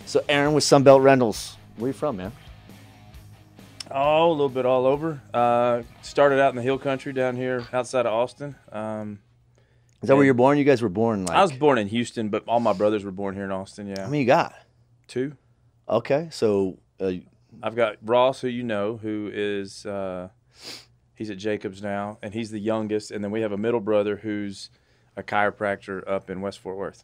So Aaron with Sunbelt Rentals. Where you from, man? Oh, a little bit all over. Started out in the hill country down here outside of Austin. Is that where you're born? You guys were born like... I was born in Houston, but all my brothers were born here in Austin, yeah. How many you got? 2. Okay, so... I've got Ross, who you know, who is... he's at Jacobs now, and he's the youngest. And then we have a middle brother who's a chiropractor up in West Fort Worth.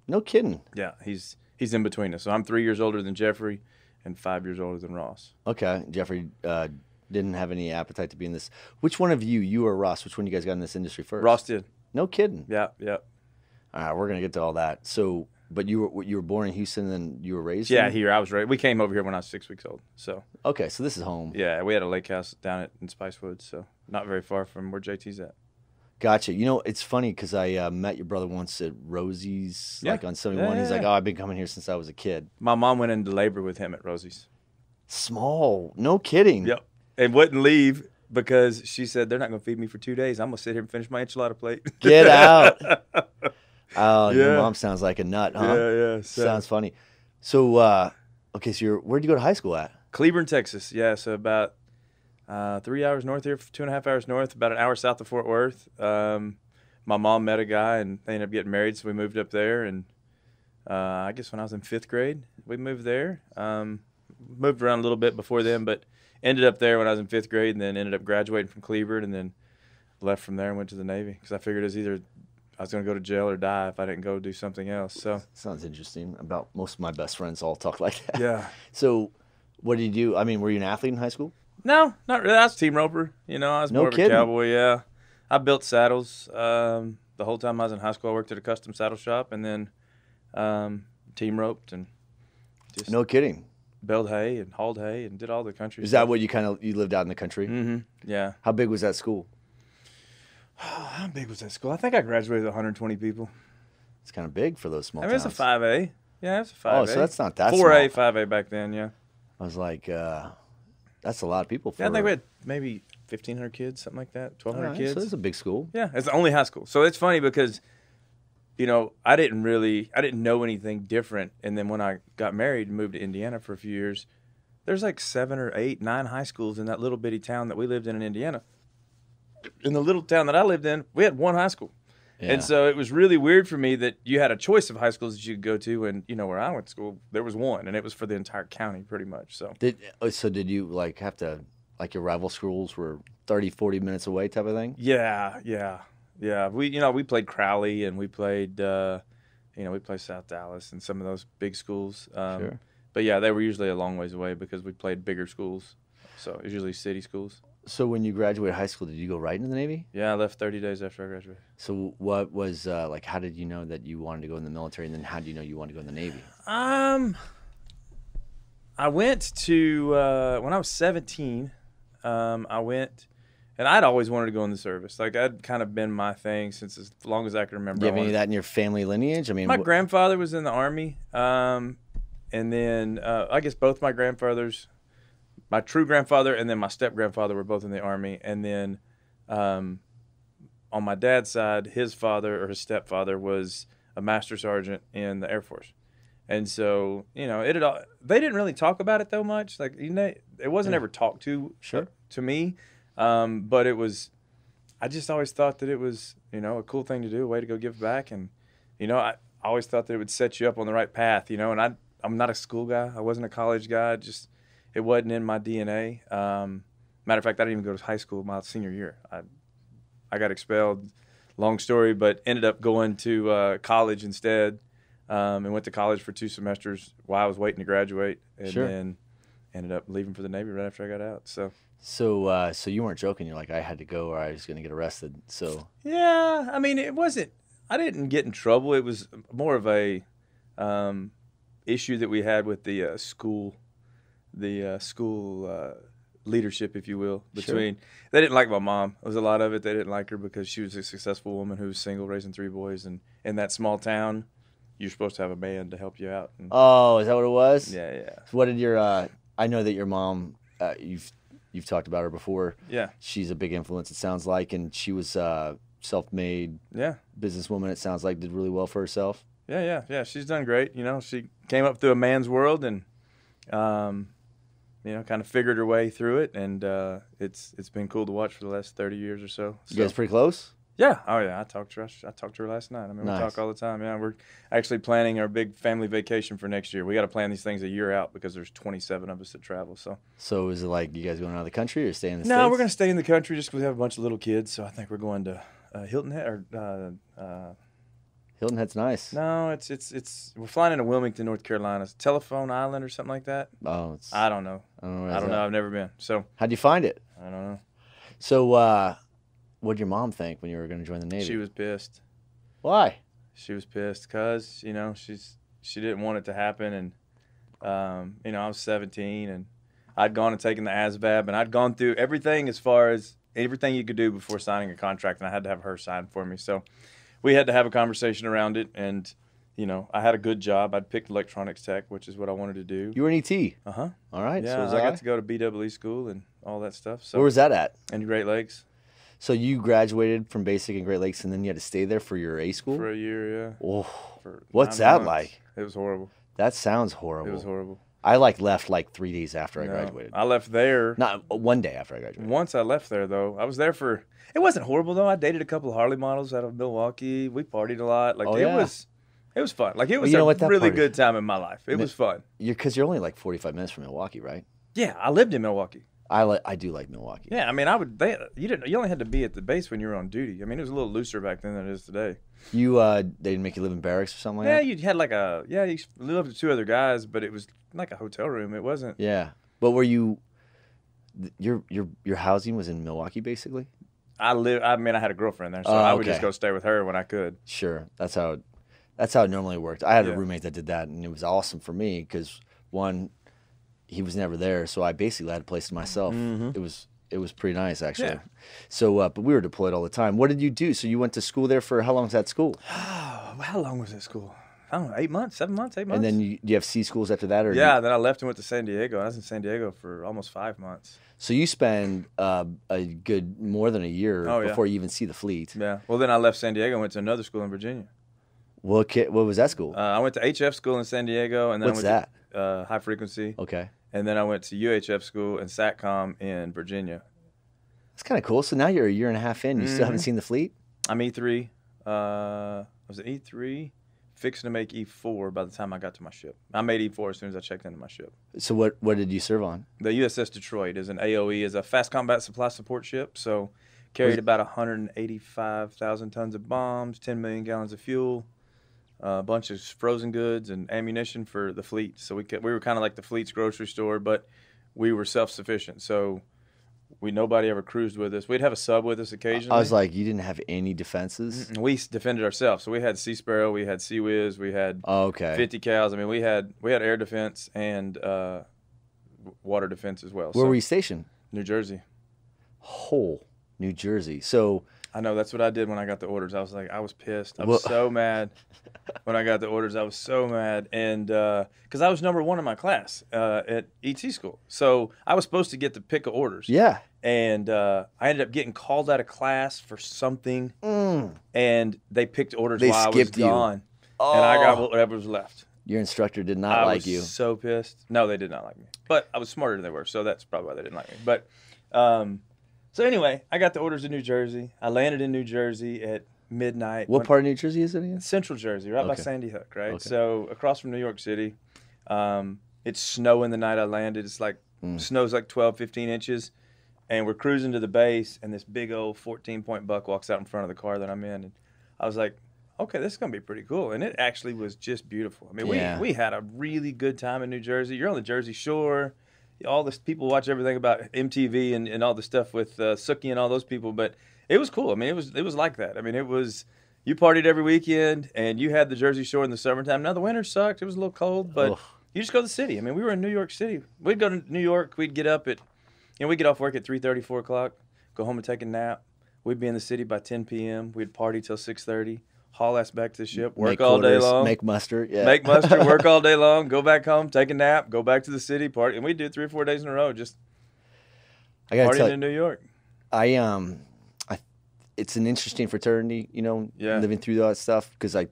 No kidding. Yeah, he's in between us. So I'm 3 years older than Jeffrey and 5 years older than Ross. Okay, Jeffrey didn't have any appetite to be in this. Which one of you or Ross, which one of you guys got in this industry first? Ross did. No kidding. Yeah. All right, we're going to get to all that. So, but you were born in Houston and you were raised Yeah, in? here. I was raised. We came over here when I was 6 weeks old. So. Okay, so this is home. Yeah, we had a lake house down in Spicewood, so not very far from where JT's at. Gotcha. You know, it's funny because I met your brother once at Rosie's, like on 71. Yeah. He's like, oh, I've been coming here since I was a kid. My mom went into labor with him at Rosie's. Small. No kidding. Yep. And wouldn't leave because she said, they're not going to feed me for 2 days. I'm going to sit here and finish my enchilada plate. Get out. Oh, Yeah. your mom sounds like a nut, huh? Yeah. Sounds funny. So, okay, so where'd you go to high school at? Cleburne, Texas. Yeah, so about 3 hours north here, 2.5 hours north, about an hour south of Fort Worth. My mom met a guy, and they ended up getting married, so we moved up there. And I guess when I was in 5th grade, we moved there. Moved around a little bit before then, but ended up there when I was in 5th grade, and then ended up graduating from Cleburne, and then left from there and went to the Navy because I figured it was either I was going to go to jail or die if I didn't go do something else. So Sounds interesting. About most of my best friends all talk like that. yeah. So what did you do? I mean, were you an athlete in high school? No, not really. I was a team roper. You know, I was No more of kidding. a cowboy. Yeah, I built saddles. The whole time I was in high school, I worked at a custom saddle shop, and then team roped and just No kidding. baled hay and hauled hay and did all the country. Is stuff. that what you lived out in the country? Mm-hmm. Yeah. How big was that school? How big was that school? I think I graduated with 120 people. It's kind of big for those small I mean, it's a towns. 5A. Yeah, it's a 5A. Oh, so that's not that 4A, small. 5A back then. Yeah. I was like, that's a lot of people. For, Yeah, I think we had maybe 1,500 kids, something like that. 1,200 All right, kids. So it's a big school. Yeah, it's the only high school. So it's funny because, you know, I didn't know anything different. And then when I got married and moved to Indiana for a few years, there's like 7 or 8, 9 high schools in that little bitty town that we lived in Indiana. In the little town that I lived in, we had 1 high school. Yeah. And so it was really weird for me that you had a choice of high schools that you could go to. And, you know, where I went to school, there was 1, and it was for the entire county pretty much. So Did you like have to, like your rival schools were 30, 40 minutes away type of thing? Yeah. We played Crowley, and we played, we played South Dallas and some of those big schools. Sure. But yeah, they were usually a long ways away because we played bigger schools. So it was usually city schools. So when you graduated high school, did you go right into the Navy? Yeah, I left 30 days after I graduated. So what was like? How did you know that you wanted to go in the military, and then how did you know you wanted to go in the Navy? I went to when I was 17. I went, and I'd always wanted to go in the service. Like I'd kind of been my thing since as long as I can remember. Do you have any of that in your family lineage? I mean, My grandfather was in the Army, and then I guess both my grandfathers, my true grandfather and then my step-grandfather were both in the Army. And then on my dad's side, his father or his stepfather was a master sergeant in the Air Force. And so, you know, they didn't really talk about it though much. Like, you know, it wasn't ever talked to to me, but it was. I just always thought that it was, you know, a cool thing to do, a way to go give back, and you know, I always thought that it would set you up on the right path, you know. And I'm not a school guy. I wasn't a college guy. It wasn't in my DNA. Matter of fact, I didn't even go to high school my senior year. I got expelled. Long story, but ended up going to college instead. And went to college for 2 semesters while I was waiting to graduate, and then ended up leaving for the Navy right after I got out. So you weren't joking. You're like, I had to go or I was going to get arrested. So yeah, I mean, it wasn't. I didn't get in trouble. It was more of a issue that we had with the school leadership, if you will. They didn't like my mom. It was a lot of it. They didn't like her because she was a successful woman who was single, raising 3 boys, and in that small town, you're supposed to have a man to help you out. And, oh, is that what it was? Yeah. So what did your? I know that your mom. You've talked about her before. Yeah. She's a big influence. It sounds like, and she was self-made. Yeah. Businesswoman. It sounds like did really well for herself. Yeah. She's done great. You know, she came up through a man's world and, you know, kind of figured her way through it, and it's been cool to watch for the last 30 years or so. You guys pretty close? Yeah. Oh, yeah. I talked to her last night. I mean, Nice. we talk all the time. Yeah, we're actually planning our big family vacation for next year. We got to plan these things a year out because there's 27 of us that travel. So is it like you guys going out of the country or staying in the no, States? we're gonna stay in the country just because we have a bunch of little kids. So I think we're going to Hilton Head or Hilton Head's nice. no, it's we're flying into Wilmington, North Carolina. It's Telephone Island or something like that. Oh, I don't know. I don't know. I don't know. I've never been. So How'd you find it? I don't know. So, what'd your mom think when you were going to join the Navy? She was pissed. Why? She was pissed because, you know, she didn't want it to happen. And, you know, I was 17 and I'd gone and taken the ASVAB and I'd gone through everything as far as everything you could do before signing a contract. And I had to have her sign for me. So we had to have a conversation around it. And, you know, I had a good job. I'd picked electronics tech, which is what I wanted to do. You were an ET? Uh-huh. All right. Yeah, so was I got to go to BWE school and all that stuff. So Where was that at? in Great Lakes So you graduated from basic in Great Lakes and then you had to stay there for your A school? for a year, yeah. Oh, For what's 9 that months. like? It was horrible. That sounds horrible. It was horrible. I left 3 days after I No, graduated. I left there. Not one day after I graduated. Once I left there, though, I was there for. It wasn't horrible though. I dated a couple of Harley models out of Milwaukee. We partied a lot. Like Oh, it yeah. was fun. Like it was you know a what, that really part good time in my life. It was fun. Because you're only like 45 minutes from Milwaukee, right? Yeah, I lived in Milwaukee. I do like Milwaukee. Yeah, I mean, you only had to be at the base when you were on duty. I mean, it was a little looser back then than it is today. You they didn't make you live in barracks or something like Yeah, that? you had you lived with 2 other guys, but it was like a hotel room. It wasn't. Yeah. But were you your housing was in Milwaukee basically? I had a girlfriend there, so Oh, I would okay. just go stay with her when I could. Sure. That's how it normally worked. I had Yeah. a roommate that did that and it was awesome for me cuz one he was never there, so I basically had a place to myself. It was pretty nice actually. Yeah. So but we were deployed all the time. What did you do? So you went to school there for how long was that school? Oh, how long was that school? I don't know, 8 months, 7 months, 8 months. And then do you have C schools after that or Yeah, then I left and went to San Diego. I was in San Diego for almost 5 months. So you spend a good more than a year Oh, yeah. before you even see the fleet. Yeah. Well, then I left San Diego and went to another school in Virginia. What was that school? I went to HF school in San Diego, and then What's I went to high frequency, Okay. and then I went to UHF school and SATCOM in Virginia. That's kind of cool. So now you're a year and a half in. You still haven't seen the fleet? I'm E3. I was at E3, fixing to make E4 by the time I got to my ship. I made E4 as soon as I checked into my ship. So what did you serve on? The USS Detroit is an AOE, is a fast combat supply support ship. So carried about 185,000 tons of bombs, 10 million gallons of fuel, a bunch of frozen goods and ammunition for the fleet. So we were kind of like the fleet's grocery store, but we were self-sufficient. So nobody ever cruised with us. We'd have a sub with us occasionally. I was like, you didn't have any defenses? We defended ourselves. So we had Sea Sparrow, we had Sea Whiz, we had Oh, okay. 50 cals. I mean, we had air defense and water defense as well. Where were you stationed? New Jersey. New Jersey. So I know, that's what I did when I got the orders. I was pissed. I Well- was so mad when I got the orders. I was so mad, and because I was number 1 in my class at ET school, so I was supposed to get the pick of orders. yeah. And I ended up getting called out of class for something, and they picked orders They while I was skipped you. gone, and I got Oh. whatever was left. Your instructor did not I like was you. so pissed. No, they did not like me, but I was smarter than they were, so that's probably why they didn't like me. But so anyway, I got the orders in New Jersey. I landed in New Jersey at midnight. What part of New Jersey is it again? Central Jersey, right by Okay. Sandy Hook, right? Okay. So across from New York City. It's snowing the night I landed. It's like snow's like 12, 15 inches. And we're cruising to the base, and this big old 14-point buck walks out in front of the car that I'm in. And I was like, okay, this is going to be pretty cool. And it actually was just beautiful. I mean, Yeah. we had a really good time in New Jersey. You're on the Jersey Shore. All this people watch everything about MTV and all the stuff with Sookie and all those people. But it was cool. I mean, it was like that. I mean, it was – you partied every weekend, and you had the Jersey Shore in the summertime. Now, the winter sucked. It was a little cold, but Ugh. you just go to the city. I mean, we were in New York City. We'd go to New York. We'd get up at – we'd get off work at 3:30, 4 o'clock, go home and take a nap. We'd be in the city by 10 p.m. We'd party till 6:30, haul ass back to the ship, work Make all day quarters, long. Make mustard. Yeah. Make mustard, work all day long, go back home, take a nap, go back to the city, party. And we'd do 3 or 4 days in a row just I gotta partying tell in New York. it's an interesting fraternity, Yeah. living through all that stuff because I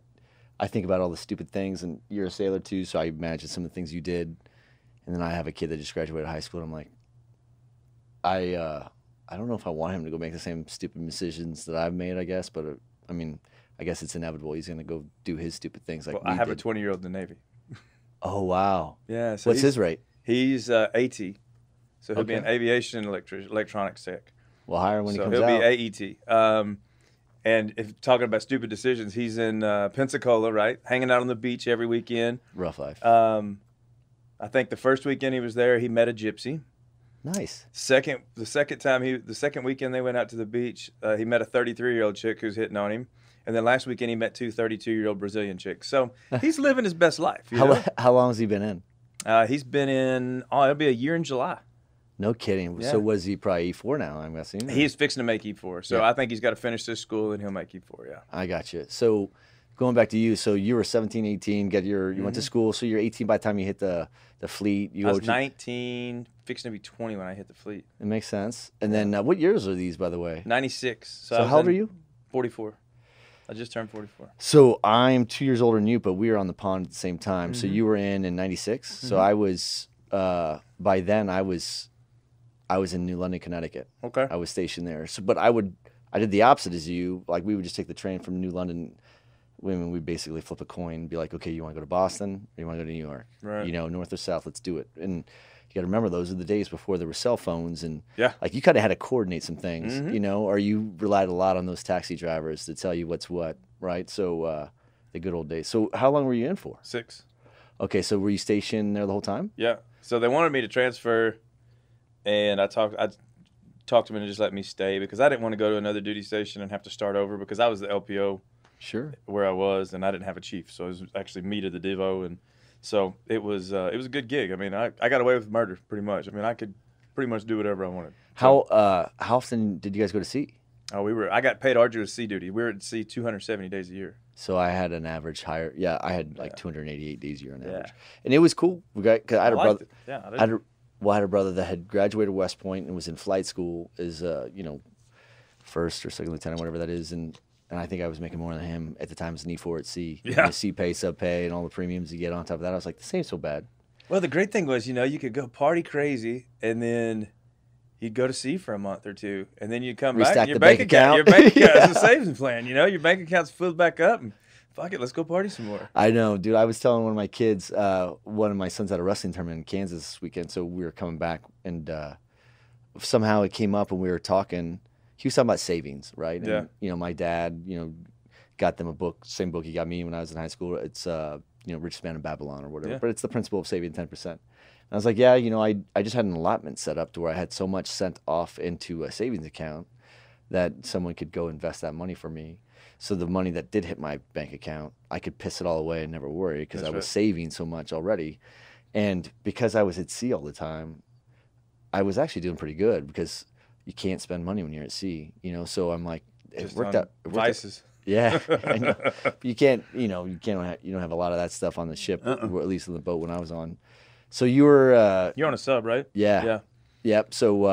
I think about all the stupid things, and you're a sailor too, so I imagine some of the things you did. And then I have a kid that just graduated high school, and I'm like, I don't know if I want him to go make the same stupid decisions that I've made, I guess. But I mean, I guess it's inevitable. He's going to go do his stupid things like Well, I have did. a 20-year-old in the Navy. Oh, wow. Yeah. So What's his rate? He's AT. So he'll be Okay. an aviation electronics tech. We'll hire him when he comes he'll out. be AET. And if talking about stupid decisions, he's in Pensacola, right? Hanging out on the beach every weekend. Rough life. I think the first weekend he was there, he met a gypsy. Nice. The second weekend they went out to the beach, he met a 33-year-old chick who's hitting on him. And then last weekend he met two 32-year-old Brazilian chicks. So he's living his best life. How long has he been in? He's been in, it'll be a year in July. No kidding. Yeah. So was he probably E4 now, I'm guessing? He's fixing to make E4. So Yeah. I think he's got to finish this school and he'll make E4, yeah. I got you. So going back to you, so you were 17, 18, you went to school, so you're 18 by the time you hit the fleet. I was 19, fixing to be 20 when I hit the fleet. It makes sense. And then what years are these, by the way? 96. So how old are you? 44. I just turned 44. So I'm 2 years older than you, but we were on the pond at the same time. So you were in 96. So I was, by then I was in New London, Connecticut. Okay. I was stationed there. So, but I did the opposite as you. Like we would just take the train from New London. We'd basically flip a coin and be like, okay, you want to go to Boston or you want to go to New York? Right. You know, north or south, let's do it. And you got to remember, those are the days before there were cell phones. And Yeah. like you kind of had to coordinate some things, you know, or you relied a lot on those taxi drivers to tell you what's what, right? So the good old days. So how long were you in for? 6. Okay, so were you stationed there the whole time? Yeah. So they wanted me to transfer, and I talked to them and just let me stay because I didn't want to go to another duty station and have to start over because I was the LPO Sure. where I was, and I didn't have a chief, so it was actually me to the Divo, and so it was a good gig. I mean, I got away with murder pretty much. I mean, I could pretty much do whatever I wanted. How often did you guys go to sea? Oh, I got paid arduous sea duty. We were at sea 270 days a year. So I had an average higher. Yeah, I had like 288 days a year on average, Yeah. and it was cool. Cause I had a liked brother. it. Yeah, I did. I had a brother that had graduated West Point and was in flight school as first or second lieutenant, whatever that is, and I think I was making more than him at the time as an E4 at sea. Yeah. The sea pay, sub pay, and all the premiums you get on top of that. I was like, this ain't so bad. Well, the great thing was, you could go party crazy, and then you'd go to sea for a month or two, and then you'd come back, Restack and your the bank bank account, account. is a savings plan. Your bank account's filled back up, and fuck it, let's go party some more. I know, dude. I was telling one of my kids, one of my sons had a wrestling tournament in Kansas this weekend, so we were coming back, and somehow it came up, and we were talking. He was talking about savings, right? And, Yeah. My dad, got them a book, same book he got me when I was in high school. It's Richest Man in Babylon or whatever, Yeah. but it's the principle of saving 10%. And I was like, yeah, I just had an allotment set up to where I had so much sent off into a savings account that someone could go invest that money for me. So the money that did hit my bank account, I could piss it all away and never worry because I That's was right. saving so much already. And because I was at sea all the time, I was actually doing pretty good because you can't spend money when you're at sea, So I'm like, it Just worked on out. It worked out. vices. Yeah, I know. But you can't, you don't have a lot of that stuff on the ship, or at least on the boat when I was on. So you were, You're on a sub, right? yeah, yep. So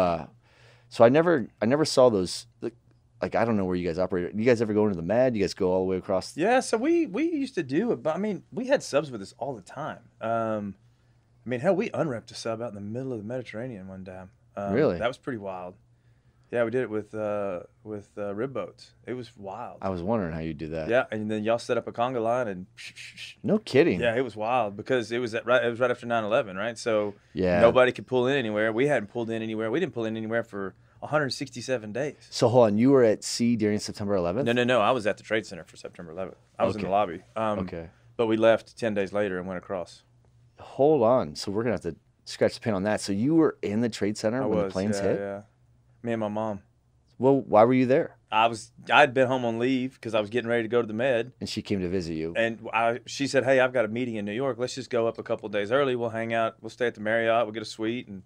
I never saw those. Like I don't know where you guys operated. You guys ever go into the Med? You guys go all the way across? Yeah, so we used to do it, but I mean, we had subs with us all the time. I mean, hell, we unwrapped a sub out in the middle of the Mediterranean one time. Really? That was pretty wild. Yeah, we did it with rib boats. It was wild. I was wondering how you do that. Yeah, and then y'all set up a conga line and No kidding. yeah, it was wild because it was right after 9/11, right? So Yeah. nobody could pull in anywhere. We hadn't pulled in anywhere. We didn't pull in anywhere for 167 days. So hold on, you were at sea during September 11th? No. I was at the Trade Center for September 11th. I was in the Okay. lobby. Okay. But we left 10 days later and went across. Hold on. So we're gonna have to scratch the paint on that. So you were in the Trade Center when the planes hit? Yeah. Me and my mom. Well, why were you there? I'd been home on leave because I was getting ready to go to the Med, And she came to visit you. and she said, "Hey, I've got a meeting in New York. Let's just go up a couple of days early. We'll hang out. We'll stay at the Marriott. We'll get a suite, and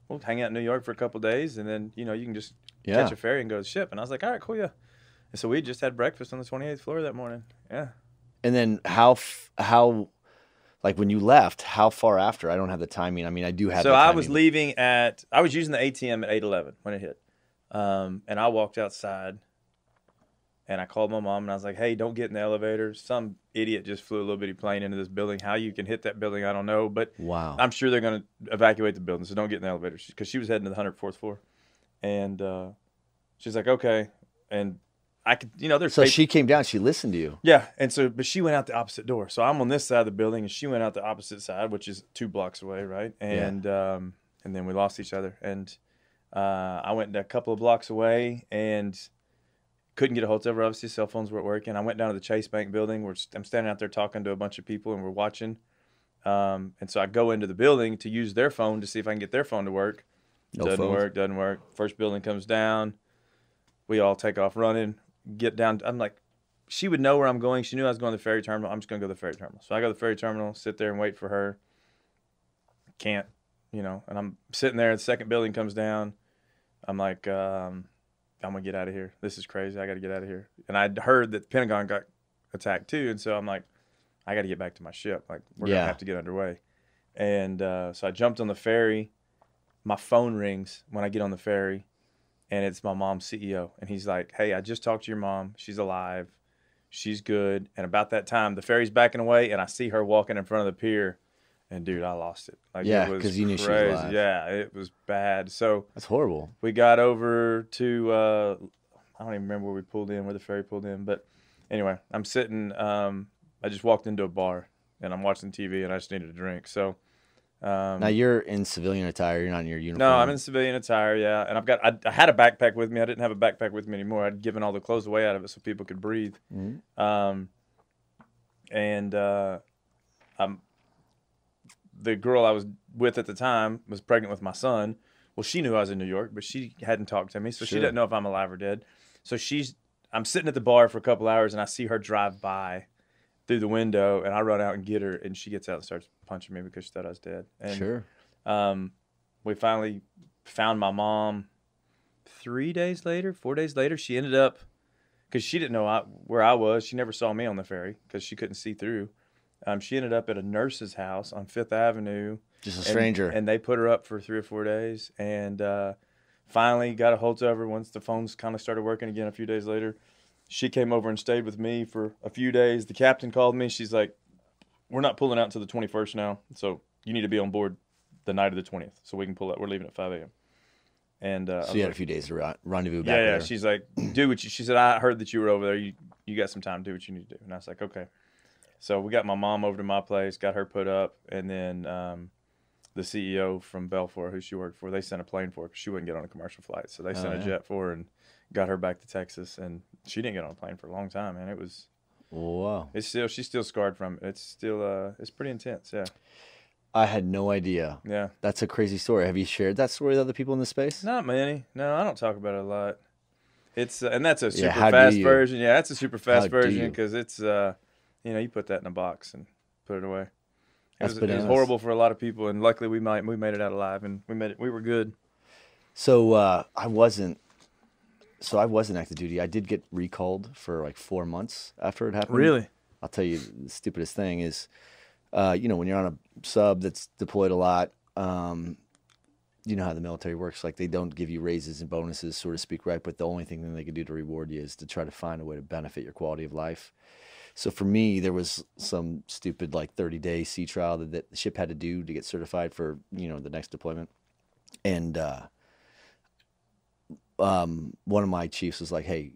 we'll hang out in New York for a couple of days, and then you can just catch a ferry and go to the ship." And I was like, "All right, cool, yeah." And so we just had breakfast on the 28th floor that morning. Yeah. And then how like when you left, how far after? I don't have the timing. I mean, I do have. So the I timing. was leaving I was using the ATM at 8:11 when it hit, and I walked outside And I called my mom and I was like, hey, don't get in the elevator. Some idiot just flew a little bitty plane into this building. How you can hit that building, I don't know. But Wow. I'm sure they're going to evacuate the building, so don't get in the elevator. Because she was heading to the 104th floor. And she's like, okay. And I could, there's So she came down. She listened to you. Yeah. And so, but she went out the opposite door. So I'm on this side of the building and she went out the opposite side, which is 2 blocks away, right? And and then we lost each other. And I went a couple of blocks away and couldn't get a hold of her. Obviously, cell phones weren't working. I went down to the Chase Bank building where I'm standing out there talking to a bunch of people and we're watching. And so I go into the building to use their phone to see if I can get their phone to work. Doesn't work. First building comes down. We all take off running, get down. I'm like, she would know where I'm going. She knew I was going to the ferry terminal. I'm just going to go to the ferry terminal. So I go to the ferry terminal, sit there and wait for her. Can't, and I'm sitting there. The second building comes down. I'm like, I'm going to get out of here. This is crazy. I got to get out of here. And I'd heard that the Pentagon got attacked too. And so I'm like, I got to get back to my ship. Like, we're going to have to get underway. And so I jumped on the ferry. My phone rings when I get on the ferry, and it's my mom's CEO. And he's like, hey, I just talked to your mom. She's alive. She's good. And about that time, the ferry's backing away, and I see her walking in front of the pier. And, dude, I lost it. Like, yeah, because you knew she was alive. Yeah, it was bad. So that's horrible. We got over to, I don't even remember where we pulled in, where the ferry pulled in. But anyway, I'm sitting, I just walked into a bar, and I'm watching TV, and I just needed a drink. So now you're in civilian attire. You're not in your uniform. No, I'm in civilian attire, yeah. And I had a backpack with me. I didn't have a backpack with me anymore. I'd given all the clothes away out of it so people could breathe. Mm-hmm. The girl I was with at the time was pregnant with my son. Well, she knew I was in New York, but she hadn't talked to me, so she didn't know if I'm alive or dead. So I'm sitting at the bar for a couple hours, and I see her drive by through the window, and I run out and get her, and she gets out and starts punching me because she thought I was dead. And, we finally found my mom 4 days later. She ended up, because she didn't know where I was. She never saw me on the ferry because she couldn't see through. She ended up at a nurse's house on 5th Avenue. Just a stranger. And they put her up for 3 or 4 days. And finally got a hold of her once the phones kind of started working again a few days later. She came over and stayed with me for a few days. The captain called me. She's like, we're not pulling out until the 21st now, so you need to be on board the night of the 20th so we can pull out. We're leaving at 5 a.m. And so you had a few days to rendezvous back there. Yeah, she's like, do what she said, I heard that you were over there. You got some time to do what you need to do. And I was like, okay. So we got my mom over to my place, got her put up, and then the CEO from Belfour, who she worked for, they sent a plane for her because she wouldn't get on a commercial flight. So they sent a jet for her and got her back to Texas. And she didn't get on a plane for a long time, man. It was wow. She's still scarred from it. It's still it's pretty intense, yeah. I had no idea. Yeah. That's a crazy story. Have you shared that story with other people in the space? Not many. No, I don't talk about it a lot. It's and that's a super fast version. Yeah, that's a super fast version because it's you put that in a box and put it away. It was horrible for a lot of people, and luckily we made it out alive, and we were good. So I wasn't active duty. I did get recalled for like 4 months after it happened. Really? I'll tell you the stupidest thing is, when you're on a sub that's deployed a lot, you know how the military works. Like, they don't give you raises and bonuses, so to speak, right? But the only thing that they can do to reward you is to try to find a way to benefit your quality of life. So for me, there was some stupid like 30-day sea trial that the ship had to do to get certified for, the next deployment. And one of my chiefs was like, hey,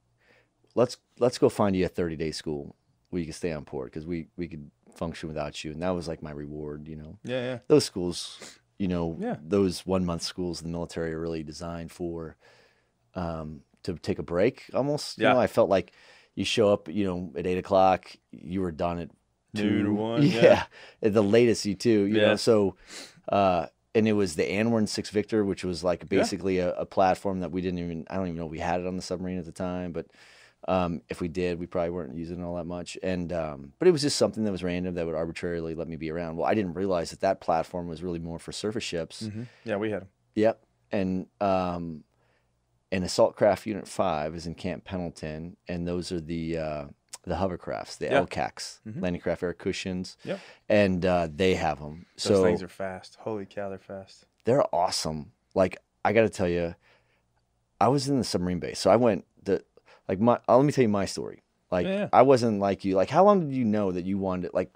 let's go find you a 30-day school where you can stay on port because we could function without you. And that was like my reward, Yeah. Those schools, those 1 month schools in the military are really designed for to take a break almost. Yeah. I felt like you show up, at 8 o'clock, you were done at 2 to 1. Yeah. At the latest, you Yeah. know. So, and it was the Anwar 6 Victor, which was like basically a platform that I don't even know if we had it on the submarine at the time, but if we did, we probably weren't using it all that much. And, but it was just something that was random that would arbitrarily let me be around. Well, I didn't realize that platform was really more for surface ships. Mm-hmm. Yeah, we had them. Yep. And Assault Craft Unit 5 is in Camp Pendleton, and those are the hovercrafts, the LCACs, landing craft air cushions. Yep. And they have them. Those things are fast. Holy cow, they're fast. They're awesome. Like, I got to tell you, I was in the submarine base. So I went Like let me tell you my story. Like Yeah. I wasn't like you. Like how long did you know that you wanted like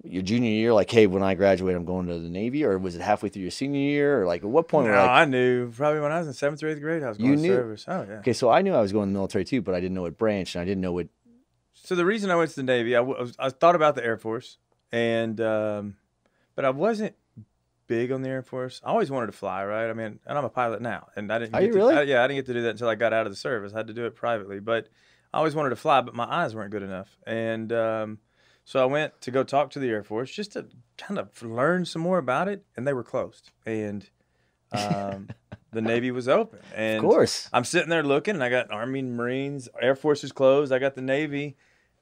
your junior year? Like, hey, when I graduate, I'm going to the Navy, or was it halfway through your senior year, or like at what point No, were like I knew probably when I was in 7th or 8th grade, I was you going to knew? service. Oh yeah. Okay, so I knew I was going to the military too, but I didn't know what branch, and I didn't know what. So the reason I went to the Navy, I thought about the Air Force, and but I wasn't big on the Air Force. I always wanted to fly, right? I mean, and I'm a pilot now, and I didn't. Are Get you to, really? yeah, I didn't get to do that until I got out of the service. I had to do it privately, but I always wanted to fly, but my eyes weren't good enough, and so I went to go talk to the Air Force just to kind of learn some more about it, and they were closed, and the Navy was open, and Of course, I'm sitting there looking, and I got Army and Marines, Air Force is closed, I got the Navy.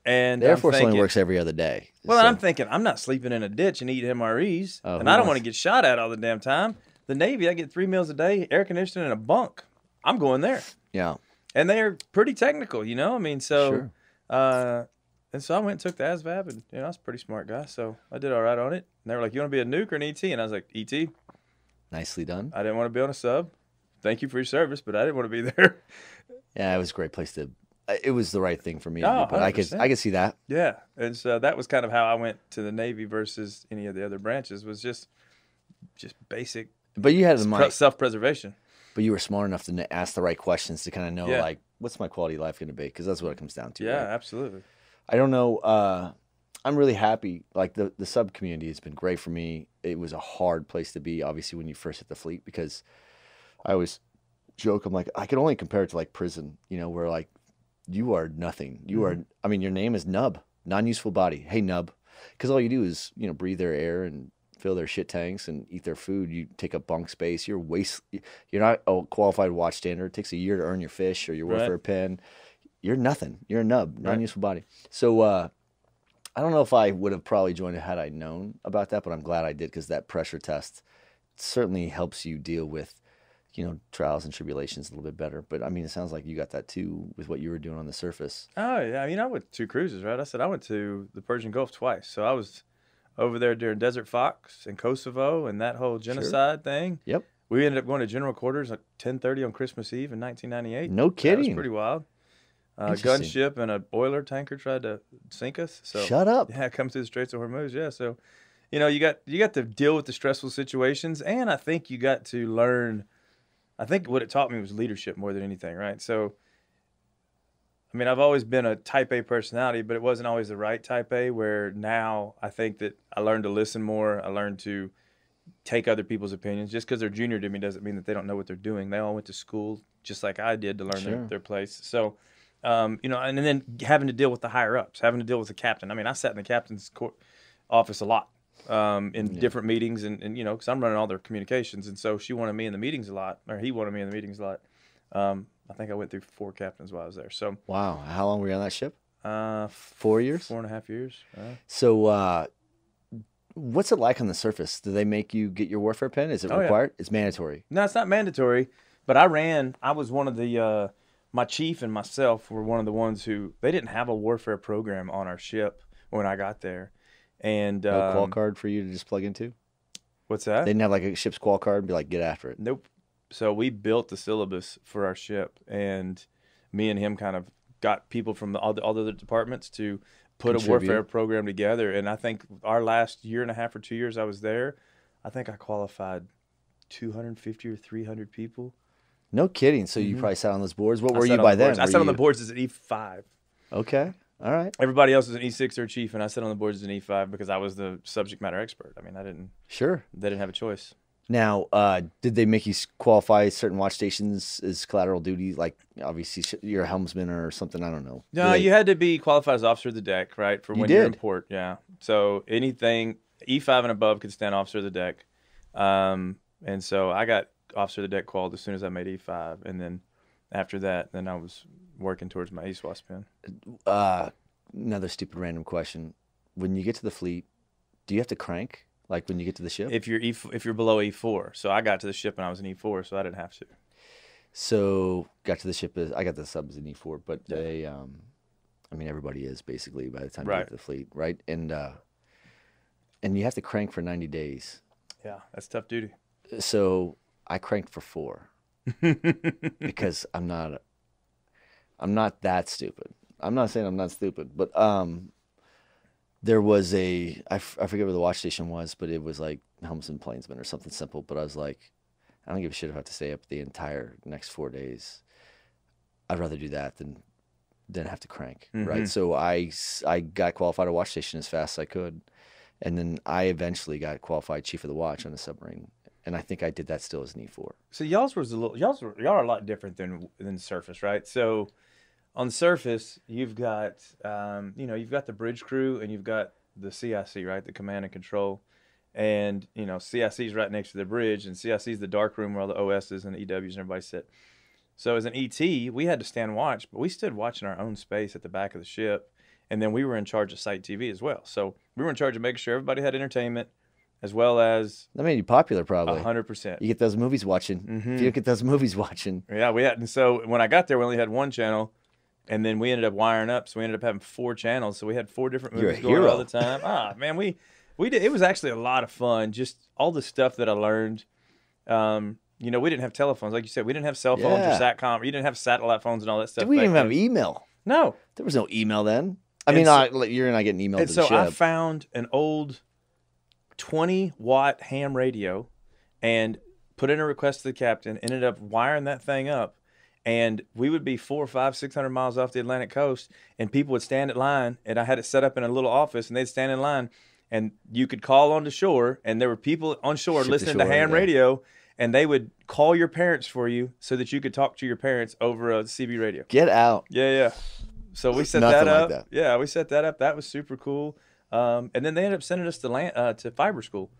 And the Air I'm Force thinking, only works every other day. well, so. I'm thinking, I'm not sleeping in a ditch and eating MREs, Oh, and who I don't want wants- to get shot at all the damn time. The Navy, I get 3 meals a day, air conditioning, and a bunk. I'm going there, Yeah, and they are pretty technical, you know. I mean, so, sure. and so I went and took the ASVAB, and I was a pretty smart guy, so I did all right on it. And they were like, "You want to be a nuke or an ET?" And I was like, "ET." Nicely done. I didn't want to be on a sub. Thank you for your service, but I didn't want to be there. Yeah, it was a great place to. It was the right thing for me, Oh, to do, but I 100%. could see that. Yeah, and so that was kind of how I went to the Navy versus any of the other branches. Was just basic But you had the mind. self-preservation. But you were smart enough to ask the right questions to kind of know, Yeah. like, what's my quality of life going to be? Because that's what it comes down to. Yeah, right? absolutely. I don't know. I'm really happy. Like the sub community has been great for me. It was a hard place to be, obviously, when you first hit the fleet, because I always joke, I'm like, I can only compare it to like prison, where like you are nothing. You are, I mean, your name is Nub, non-useful body. Hey, Nub. Because all you do is, breathe their air and fill their shit tanks and eat their food. You take up bunk space. You're not a qualified watchstander. It takes a year to earn your fish or your Right. warfare pen. You're nothing. You're a nub, Right. non-useful body. So I don't know if I would have probably joined it had I known about that, but I'm glad I did, because that pressure test certainly helps you deal with, trials and tribulations a little bit better. But I mean, it sounds like you got that too with what you were doing on the surface. Oh yeah, I mean, I went 2 cruises, right? I said I went to the Persian Gulf twice, so I was over there during Desert Fox and Kosovo and that whole genocide thing. Yep. We ended up going to general quarters at 10:30 on Christmas Eve in 1998. No That was kidding. pretty wild. A Interesting. gunship and a oiler tanker tried to sink us. So Shut up. yeah, come through the Straits of Hormuz. Yeah, so you got to deal with the stressful situations, and I think you got to learn. I think what it taught me was leadership more than anything, right? So, I mean, I've always been a type A personality, but it wasn't always the right type A. Where now I think that I learned to listen more. I learned to take other people's opinions. Just because they're junior to me doesn't mean that they don't know what they're doing. They all went to school just like I did to learn Sure. their place. So. And then having to deal with the higher ups, having to deal with the captain. I mean, I sat in the captain's office a lot in different meetings, and because I'm running all their communications, and so she wanted me in the meetings a lot, or he wanted me in the meetings a lot. I think I went through 4 captains while I was there. So Wow. How long were you on that ship? 4 years? 4.5 years. So what's it like on the surface? Do they make you get your warfare pen? Is it Oh, yeah. required? It's mandatory. No, it's not mandatory, but I was one of the, my chief and myself were one of the ones who, they didn't have a warfare program on our ship when I got there. And No qual card for you to just plug into? what's that? They didn't have like a ship's qual card and be like, get after it. Nope. So we built the syllabus for our ship, and me and him kind of got people from all the other departments to put a Contribute. warfare program together. And I think our last year and a half or 2 years I was there, I think I qualified 250 or 300 people. No kidding. So you probably sat on those boards. What I were sat you on by the boards. then? I Were sat on the you- boards as an E5. Okay. All right. Everybody else was an E6 or a chief, and I sat on the boards as an E5 because I was the subject matter expert. I mean, Sure. they didn't have a choice. Now, did they make you qualify certain watch stations as collateral duty? Like, obviously, you're a helmsman or something. I don't know. No, you had to be qualified as officer of the deck, right? For You when you're in did? port, yeah. So anything E5 and above could stand officer of the deck. And so I got officer of the deck qualified as soon as I made E5, and then after that, then I was working towards my ESWAS pin. Another stupid random question. When you get to the fleet, do you have to crank? Like when you get to the ship? If you're below E4, so I got to the ship and I was in E4, so I didn't have to. So got to the ship I got the subs in E4, but they, I mean, everybody is basically by the time you Right. get to the fleet, right? And you have to crank for 90 days. Yeah, that's tough duty. So I cranked for 4 because I'm not I'm not that stupid. I'm not saying I'm not stupid, but there was I forget where the watch station was, but it was like Helmsley Plainsman or something simple. But I was like, I don't give a shit if I have to stay up the entire next 4 days. I'd rather do that than have to crank, right? So I got qualified at watch station as fast as I could, and then I eventually got qualified chief of the watch on a submarine, and I think I did that still as an E4. So y'all are a lot different than surface, right? So on the surface, you've got you've got the bridge crew and you've got the CIC, right? The command and control. And, CIC is right next to the bridge, and CIC is the dark room where all the OSs and the EWs and everybody sit. So as an ET, we had to stand watch, but we stood watch in our own space at the back of the ship, and then we were in charge of Sight TV as well. So we were in charge of making sure everybody had entertainment, as well as... That made you popular, probably. 100%. You get those movies watching. If you don't get those movies watching. Yeah, we had. And so when I got there, we only had one channel, and then we ended up wiring up, so we ended up having 4 channels. So we had 4 different movies going all the time. Man, we did. It was actually a lot of fun. Just all the stuff that I learned. We didn't have telephones, like you said. We didn't have cell phones or SATCOM. You didn't have satellite phones and all that stuff. We didn't even have email. No, there was no email then. You're not getting email. And so I found an old 20-watt ham radio and put in a request to the captain. Ended up wiring that thing up, and we would be 400, 500, 600 miles off the Atlantic coast, and people would stand in line. And I had it set up in a little office, and they'd stand in line. And you could call on the shore, and there were people on shore listening to ham radio, and they would call your parents for you so that you could talk to your parents over a CB radio. Get out. Yeah. So we set Nothing that up. Like that. Yeah, we set that up. That was super cool. And then they ended up sending us to fiber school.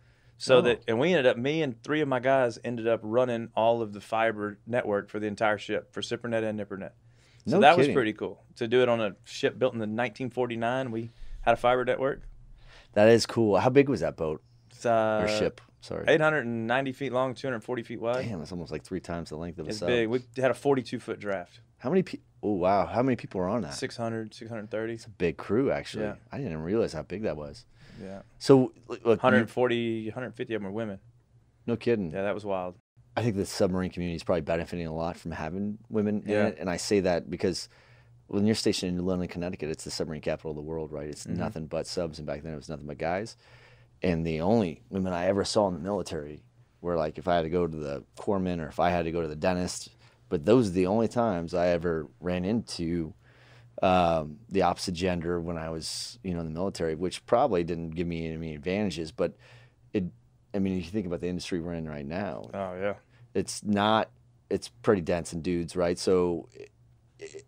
And we ended up, me and 3 of my guys ended up running all of the fiber network for the entire ship, for SIPRNet and NIPRNet. So that was pretty cool. To do it on a ship built in the 1949, we had a fiber network. That is cool. How big was that boat? Or ship? Sorry. 890 feet long, 240 feet wide. Damn, it's almost like 3 times the length of a sub. It's big. We had a 42-foot draft. How many people? Oh, wow. How many people were on that? 600, 630. It's a big crew, actually. Yeah. I didn't even realize how big that was. Yeah. So, look, 140, 150 of them were women. No kidding. Yeah, that was wild. I think the submarine community is probably benefiting a lot from having women in it. And I say that because when you're stationed in London, Connecticut, it's the submarine capital of the world, right? It's nothing but subs, and back then it was nothing but guys. And the only women I ever saw in the military were like if I had to go to the corpsman or if I had to go to the dentist. But those are the only times I ever ran into the opposite gender when I was, in the military, which probably didn't give me any advantages. But if you think about the industry we're in right now, it's pretty dense in dudes, right? So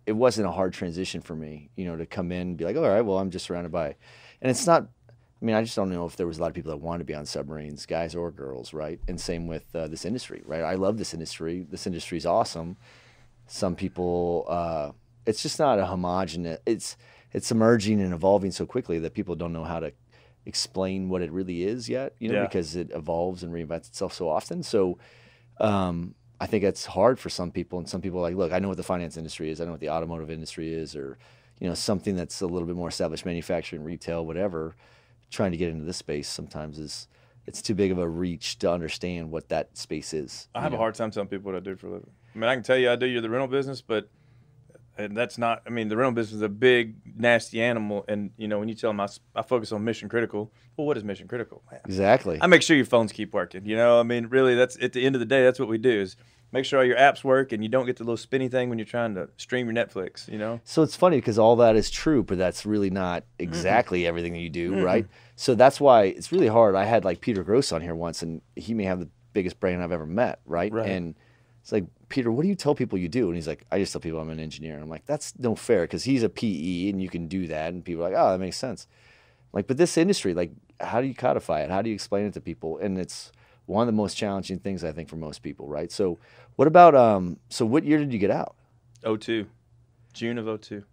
it wasn't a hard transition for me, to come in and be like, all right, well, I'm just surrounded by, and it's not. I just don't know if there was a lot of people that wanted to be on submarines, guys or girls, right? And same with this industry, right? I love this industry. This industry is awesome. Some people, it's just not a homogenous. It's emerging and evolving so quickly that people don't know how to explain what it really is yet, because it evolves and reinvents itself so often. So I think it's hard for some people, and some people are like, look, I know what the finance industry is. I know what the automotive industry is, or, something that's a little bit more established, manufacturing, retail, whatever. Trying to get into this space sometimes it's too big of a reach to understand what that space is. I have a hard time telling people what I do for a living. I can tell you I do the rental business, but that's not. The rental business is a big, nasty animal, and when you tell them I focus on mission critical, well, what is mission critical? Man, exactly. I make sure your phones keep working. Really, that's at the end of the day, that's what we do is make sure all your apps work and you don't get the little spinny thing when you're trying to stream your Netflix, So it's funny because all that is true, but that's really not exactly everything that you do, right? So that's why it's really hard. I had like Peter Gross on here once, and he may have the biggest brain I've ever met, right? And it's like, Peter, what do you tell people you do? And he's like, I just tell people I'm an engineer. And I'm like, that's no fair because he's a PE and you can do that. And people are like, oh, that makes sense. Like, but this industry, like, how do you codify it? How do you explain it to people? And it's one of the most challenging things, I think, for most people, right? So what about, so what year did you get out? 2002. June of 2002.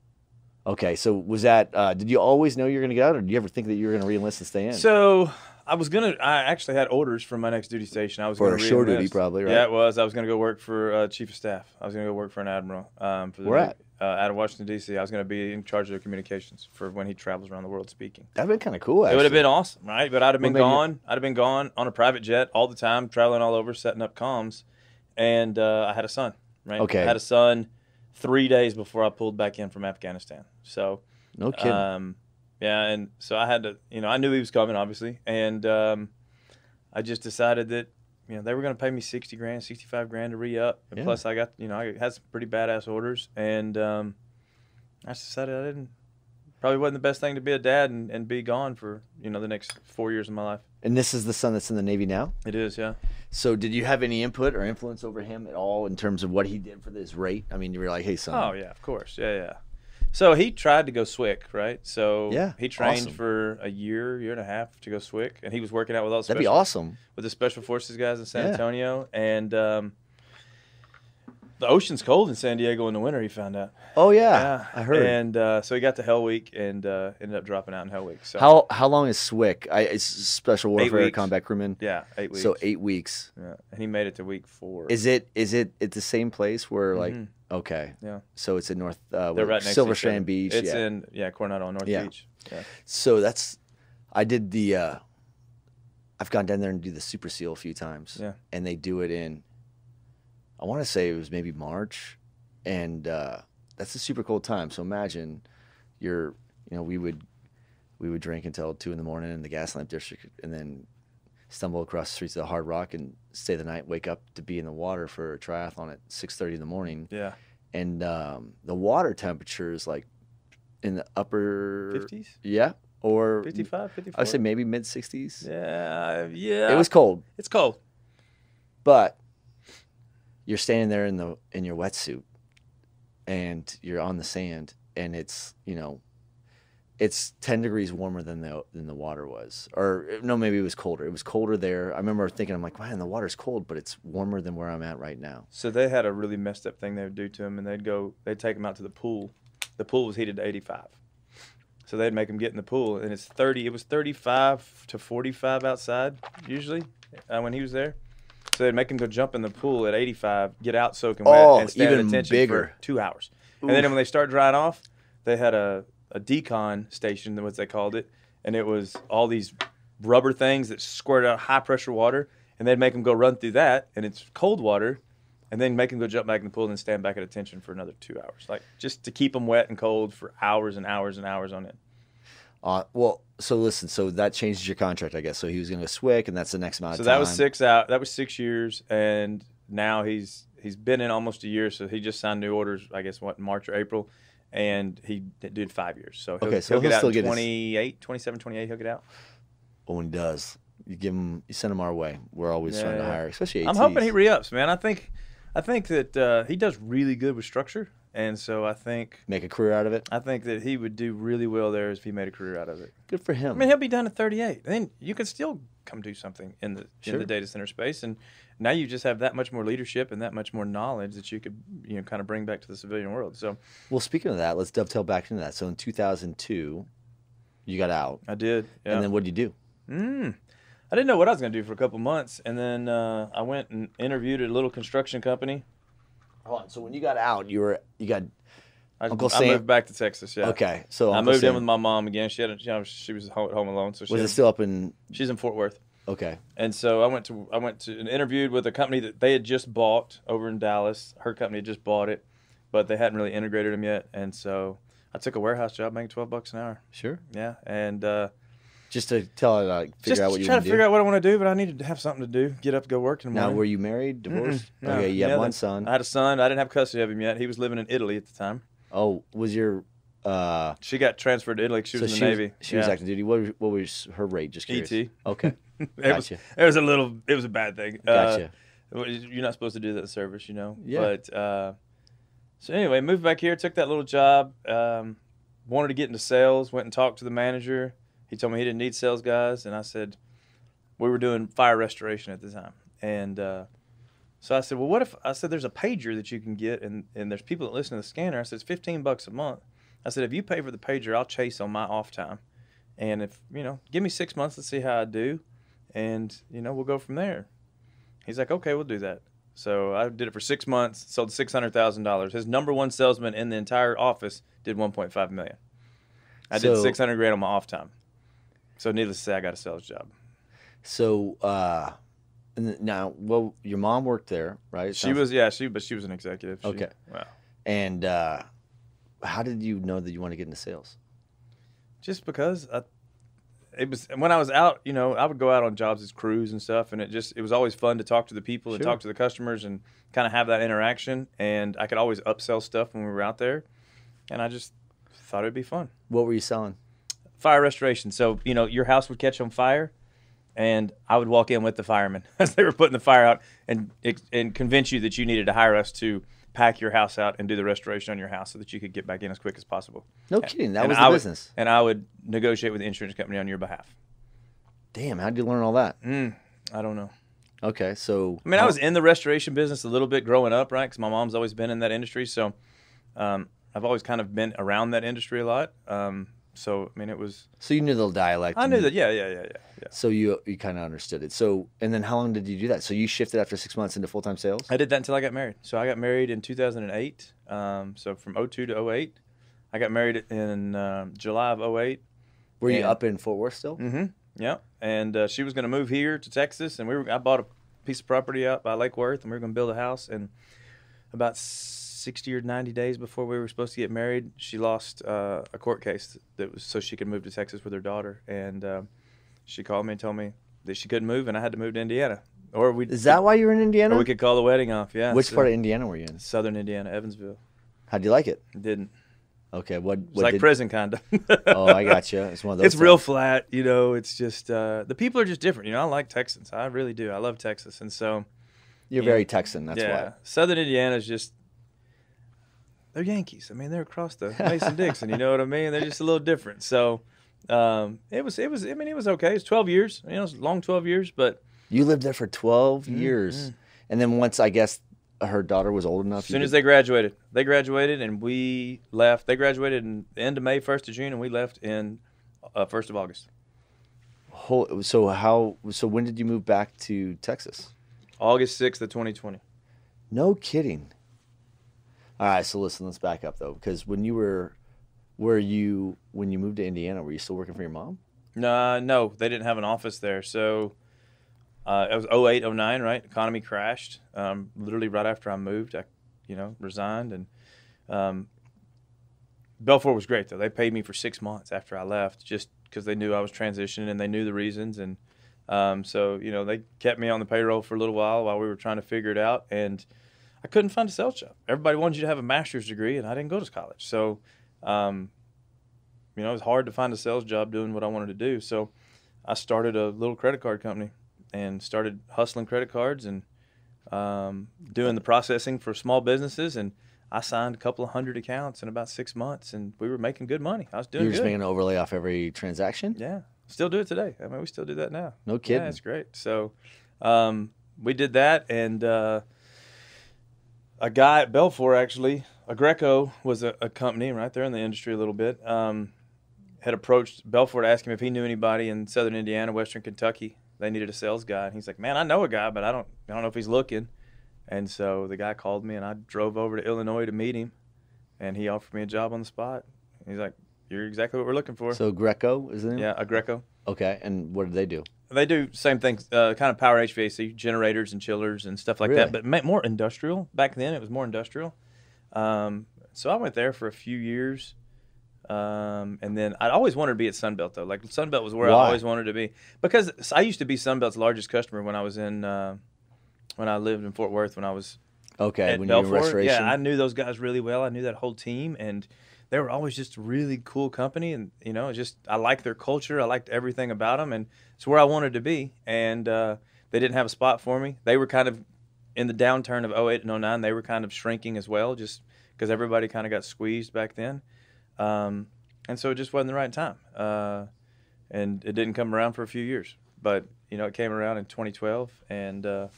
Okay, so was that, did you always know you were going to get out, or did you ever think that you were going to re-enlist and stay in? So I actually had orders from my next duty station. I was going to shore duty, probably, right? Yeah, it was. I was going to go work for Chief of Staff. I was going to go work for an admiral. Where at? Out of Washington, D.C. I was going to be in charge of their communications for when he travels around the world speaking. That'd been kind of cool, actually. It would have been awesome, right? But I'd have been gone. I'd have been gone on a private jet all the time, traveling all over, setting up comms. And I had a son, right? Okay. I had a son 3 days before I pulled back in from Afghanistan. So, No kidding. yeah, and so I had to, I knew he was coming, obviously, and I just decided that, they were going to pay me 60 grand, 65 grand to re-up. And Yeah. plus I got, I had some pretty badass orders, and I just decided probably wasn't the best thing to be a dad and be gone for, the next 4 years of my life. And this is the son that's in the Navy now? It is, yeah. So did you have any input or influence over him at all in terms of what he did for this rate? I mean, you were like, hey, son. Oh, yeah, of course. Yeah. So he tried to go SWIC, right? So Yeah, he trained awesome. for a year and a half to go SWIC, and he was working out with all the That'd be awesome. with the Special Forces guys in San Yeah. Antonio. And the ocean's cold in San Diego in the winter, he found out. Oh, yeah. I heard. And so he got to Hell Week and ended up dropping out in Hell Week. So How long is SWIC? It's Special Warfare weeks. Combat Crewman. Yeah, 8 weeks. So 8 weeks. Yeah, and he made it to week 4. Is it at the same place where like okay? Yeah. So it's in North They're right next to Silver each other. Strand Beach. It's yeah. in Coronado, North Yeah. Beach. Yeah. So I did the I've gone down there and do the Super Seal a few times. Yeah. And they do it in I want to say it was maybe March, and that's a super cold time. So imagine we would drink until 2 a.m. in the Gaslamp District, and then stumble across the streets of the Hard Rock and stay the night, wake up to be in the water for a triathlon at 6:30 in the morning. Yeah. And the water temperature is like in the upper 50s? Yeah. Or 55, 54? I would say maybe mid 60s. Yeah. It was cold. It's cold. But you're standing there in your wetsuit, and you're on the sand, and it's it's 10 degrees warmer than the water was. Or no, maybe it was colder. It was colder there. I remember thinking, I'm like, man, the water's cold, but it's warmer than where I'm at right now. So they had a really messed up thing they would do to him, and they'd take him out to the pool. The pool was heated to 85. So they'd make him get in the pool, and it was 35 to 45 outside usually when he was there. So they'd make him go jump in the pool at 85, get out soaking wet, and stand at even attention bigger. for 2 hours. And then when they start drying off, they had a decon station, what they called it, and it was all these rubber things that squirted out high pressure water, and they'd make them go run through that, and it's cold water, and then make them go jump back in the pool and then stand back at attention for another 2 hours, like just to keep them wet and cold for hours and hours and hours on end. Well, so listen, so that changes your contract, I guess. So he was going to SWIC, and that's the next amount of So time. that was 6 years, and now he's been in almost a year, so he just signed new orders, I guess, March or April, and he did 5 years. So he'll get out still in get 27, 28, he'll get out. Well, when he does, you send him our way. We're always trying to hire, especially ATs. I'm hoping he re-ups, man. I think that he does really good with structure, and so I think make a career out of it. I think that he would do really well there if he made a career out of it. Good for him. I mean, he'll be done at 38. Then you could still come do something in the Sure. data center space, and now you just have that much more leadership and that much more knowledge that you could kind of bring back to the civilian world. So, well, speaking of that, let's dovetail back into that. So in 2002, you got out, I did. Yeah. and then what did you do? I didn't know what I was going to do for a couple months, and then I went and interviewed at a little construction company. Hold on. So when you got out, you got I Uncle Sam? moved back to Texas. Yeah. okay. So I Uncle moved Sam, in with my mom again. She was home alone, so Was it still up in? she's in Fort Worth. Okay. And so I went to and interviewed with a company that they had just bought over in Dallas. Her company had just bought it, but they hadn't really integrated them yet. And so I took a warehouse job, making $12 an hour. Sure. Yeah, and Just to tell it, figure just out what you try want to to figure do. out what I want to do. But I needed to have something to do. Get up, go work in the Now, morning. were you married, divorced? No. Okay, you have Yeah, one son. I had a son. I didn't have custody of him yet. He was living in Italy at the time. Oh, was your She got transferred to Italy. She was in the Navy. She was active duty. What was her rate? Just curious. ET. Okay. It was a bad thing. Gotcha. You're not supposed to do that in service, Yeah. But so anyway, moved back here, took that little job, wanted to get into sales, went and talked to the manager. He told me he didn't need sales guys, and I said we were doing fire restoration at the time, and so I said, well, what if I said there's a pager that you can get, and there's people that listen to the scanner. I said it's $15 a month. I said if you pay for the pager, I'll chase on my off time, and if give me 6 months, let's see how I do, and we'll go from there. He's like, okay, we'll do that. So I did it for 6 months, sold $600,000. His number one salesman in the entire office did $1.5 million. I did $600,000 on my off time. So needless to say, I got a sales job. So now, well, your mom worked there, right? She was an executive. Okay. Wow. And how did you know that you want to get into sales? Just because it was when I was out, I would go out on jobs as crews and stuff, and it was always fun to talk to the people and Sure. talk to the customers and kind of have that interaction. And I could always upsell stuff when we were out there, and I just thought it'd be fun. What were you selling? Fire restoration. So your house would catch on fire, and I would walk in with the firemen as they were putting the fire out, and convince you that you needed to hire us to pack your house out and do the restoration on your house so that you could get back in as quick as possible. No kidding. That And was the business. And I would negotiate with the insurance company on your behalf. Damn, how did you learn all that? I don't know. Okay, so I mean, I was in the restoration business a little bit growing up, right? Because my mom's always been in that industry, so I've always kind of been around that industry a lot. So I mean, it was. So you knew the dialect. I knew that. Yeah. So you kind of understood it. So and then how long did you do that? So you shifted after 6 months into full-time sales? I did that until I got married. So I got married in 2008. So from 02 to 08, I got married in July of 08. Were you up in Fort Worth still? Mm-hmm. Yeah. And she was going to move here to Texas, and I bought a piece of property out by Lake Worth, and we were going to build a house. And about 60 or 90 days before we were supposed to get married, she lost a court case that was so she could move to Texas with her daughter. And she called me and told me that she couldn't move, and I had to move to Indiana. Is that why you were in Indiana? Or we could call the wedding off. Yeah. Which part of Indiana were you in? Southern Indiana, Evansville. How'd you like it? Didn't. Okay, what It's like prison, kind of. Oh, I got you. It's one of those. It's real flat, It's just the people are just different. I like Texans. I really do. I love Texas, and so you're very Texan. That's why. Southern Indiana is just they're Yankees. I mean, they're across the Mason-Dixon. You know what I mean? They're just a little different. So it was. I mean, it was okay. It's 12 years. It was a long 12 years, but you lived there for 12 years, and then once I guess her daughter was old enough. As soon as they graduated, and we left. They graduated in the end of May, 1st of June, and we left in 1st of August. So when did you move back to Texas? August 6th of 2020. No kidding. All right, so listen, let's back up though, because when you moved to Indiana, were you still working for your mom? No, they didn't have an office there. So it was 08, 09, right? Economy crashed. Literally right after I moved, I resigned, and Belfort was great though. They paid me for 6 months after I left, just because they knew I was transitioning and they knew the reasons, and so they kept me on the payroll for a little while we were trying to figure it out, and I couldn't find a sales job. Everybody wanted you to have a master's degree, and I didn't go to college, so it was hard to find a sales job doing what I wanted to do. So I started a little credit card company and started hustling credit cards and doing the processing for small businesses, and I signed a couple of hundred accounts in about 6 months, and we were making good money. I was doing good. You were just making an overlay off every transaction? Yeah. Still do it today. I mean, we still do that now. No kidding. Yeah, it's great. So we did that, and a guy at Belfort, actually, Agreco was a company right there in the industry a little bit, had approached Belfort to ask him if he knew anybody in southern Indiana, western Kentucky. They needed a sales guy. And he's like, man, I know a guy, but I don't know if he's looking. And so the guy called me, and I drove over to Illinois to meet him, and he offered me a job on the spot. He's like, you're exactly what we're looking for. So Greco, isn't it? Yeah, Agreco. Okay, and what do they do? They do same things, kind of power HVAC, generators and chillers and stuff like Really? that, but more industrial. Back then, it was more industrial. So I went there for a few years, and then I always wanted to be at Sunbelt, though. Like, Sunbelt was where Why? I always wanted to be, because I used to be Sunbelt's largest customer when I was when I lived in Fort Worth, when I was at when you were in Belfort. restoration. Yeah, I knew those guys really well. I knew that whole team, and they were always just a really cool company, and I liked their culture. I liked everything about them, and it's where I wanted to be. And they didn't have a spot for me. They were kind of in the downturn of 08 and 09. They were kind of shrinking as well, just because everybody kind of got squeezed back then, and so it just wasn't the right time. And it didn't come around for a few years, but it came around in 2012 and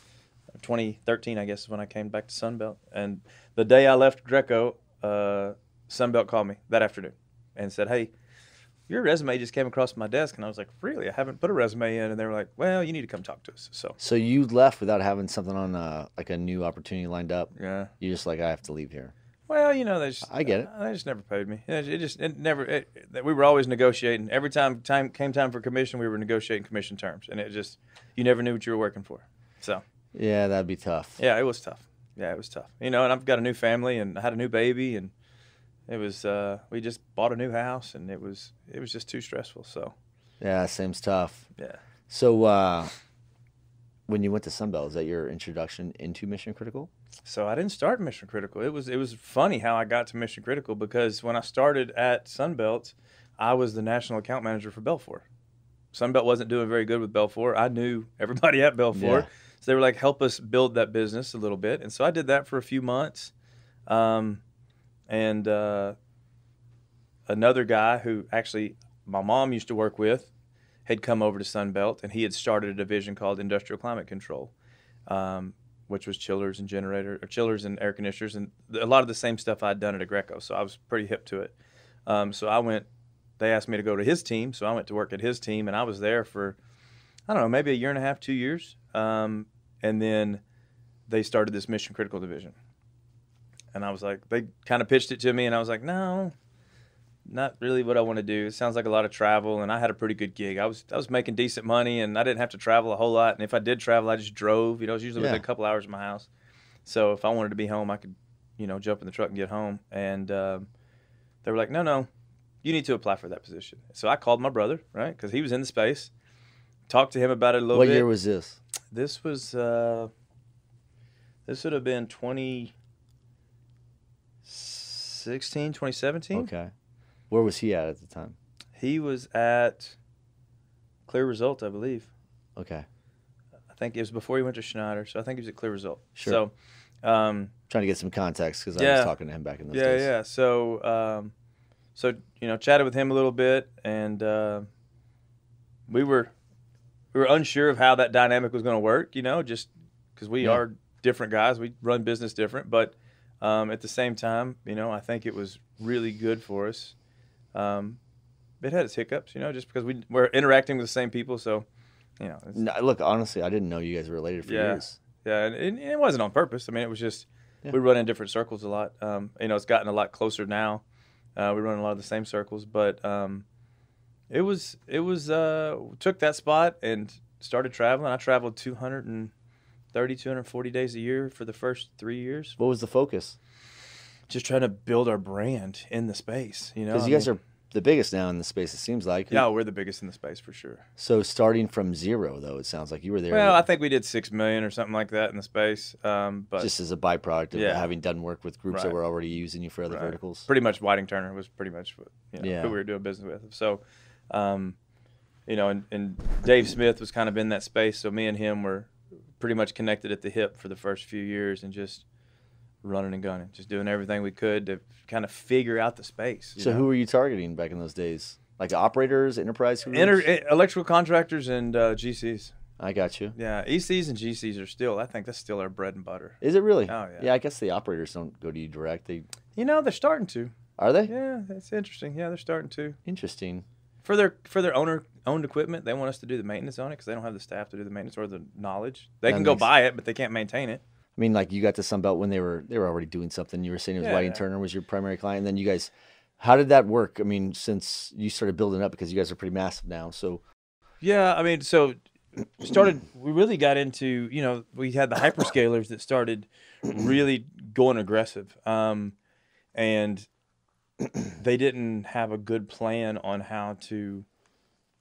2013, I guess, is when I came back to Sunbelt. And the day I left Greco, Sunbelt called me that afternoon and said, hey, your resume just came across my desk. And I was like, really? I haven't put a resume in. And they were like, well, you need to come talk to us. So you left without having something on like a new opportunity lined up? Yeah. You're just like, I have to leave here. Well, I get it. They just never paid me. We were always negotiating. Every time came time for commission, we were negotiating commission terms. And you never knew what you were working for. So. Yeah, that'd be tough. Yeah, it was tough. Yeah, it was tough. You know, and I've got a new family, and I had a new baby, and it was we just bought a new house, and it was just too stressful. So Yeah, seems tough. yeah. So when you went to Sunbelt, is that your introduction into Mission Critical? So I didn't start Mission Critical. It was funny how I got to Mission Critical, because when I started at Sunbelt, I was the national account manager for Belfour. Sunbelt wasn't doing very good with Belfour. I knew everybody at Belfour. Yeah. So they were like, help us build that business a little bit. And so I did that for a few months. And another guy who actually my mom used to work with had come over to Sunbelt, and he had started a division called Industrial Climate Control, which was chillers and chillers and air conditioners, and a lot of the same stuff I'd done at Agreco. So I was pretty hip to it. So they asked me to go to his team, so I went to work at his team, and I was there for, I don't know, maybe a year and a half, 2 years. And then they started this Mission Critical division. And I was like, they kind of pitched it to me, and I was like, no, not really what I want to do. It sounds like a lot of travel, and I had a pretty good gig. I was making decent money, and I didn't have to travel a whole lot. And if I did travel, I just drove. You know, it was usually within a couple hours of my house. So if I wanted to be home, I could, jump in the truck and get home. And they were like, no, you need to apply for that position. So I called my brother, right, because he was in the space, talked to him about it a little bit. What year was this? This was this would have been 2016, 2017. Okay. Where was he at the time? He was at Clear Result, I believe. Okay. I think it was before he went to Schneider, so I think he was at Clear Result. Sure. So, trying to get some context because I was talking to him back in those days. Yeah. So, chatted with him a little bit, and we were unsure of how that dynamic was going to work. Just because we are different guys, we run business different, but at the same time, I think it was really good for us. It had its hiccups, just because we're interacting with the same people. So, No, look, honestly, I didn't know you guys were related for years. Yeah, and it wasn't on purpose. I mean, it was just we run in different circles a lot. It's gotten a lot closer now. We run a lot of the same circles, but it was took that spot and started traveling. I traveled 240 days a year for the first 3 years. What was the focus? Just trying to build our brand in the space, Because you guys are the biggest now in the space, it seems like. Yeah, we're the biggest in the space for sure. So starting from zero, though, it sounds like you were there. Well, I think we did $6 million or something like that in the space. But just as a byproduct of having done work with groups that were already using you for other verticals. Pretty much Whiting Turner was pretty much who we were doing business with. So, and Dave Smith was kind of in that space. So me and him were pretty much connected at the hip for the first few years, and just running and gunning, just doing everything we could to kind of figure out the space. So who were you targeting back in those days? Like operators, enterprise groups? Electrical contractors and GCs. I got you. Yeah, ECs and GCs are still, I think that's still our bread and butter. Is it really? Oh, yeah. Yeah, I guess the operators don't go to you direct. They're starting to. Are they? Yeah, that's interesting. Yeah, they're starting to. Interesting. For their owned equipment, they want us to do the maintenance on it because they don't have the staff to do the maintenance or the knowledge. They can go buy it, but they can't maintain it. I mean, like you got to Sunbelt when they were already doing something. You were saying it was Whiting Turner was your primary client. And then you guys, how did that work? I mean, since you started building up, because you guys are pretty massive now. So, yeah, I mean, we really got into, we had the hyperscalers that started really going aggressive. And they didn't have a good plan on how to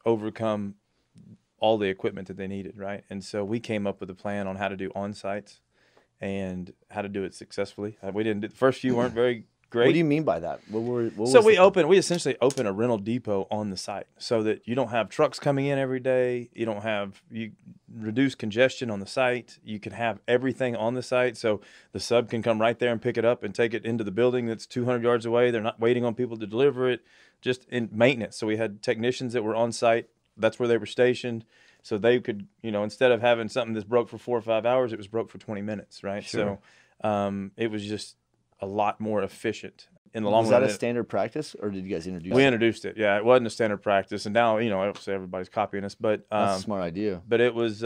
overcome all the equipment that they needed, right? And so we came up with a plan on how to do on-sites and how to do it successfully. The first few weren't very great. What do you mean by that? We essentially open a rental depot on the site so that you don't have trucks coming in every day. You reduce congestion on the site. You can have everything on the site. So the sub can come right there and pick it up and take it into the building that's 200 yards away. They're not waiting on people to deliver it, just in maintenance. So we had technicians that were on site. That's where they were stationed. So they could, instead of having something that's broke for 4 or 5 hours, it was broke for 20 minutes, right? Sure. So it was just a lot more efficient in the long run. Was that a standard practice, or did you guys introduce it? We introduced it, yeah. It wasn't a standard practice, and now, obviously everybody's copying us, but that's a smart idea. But it was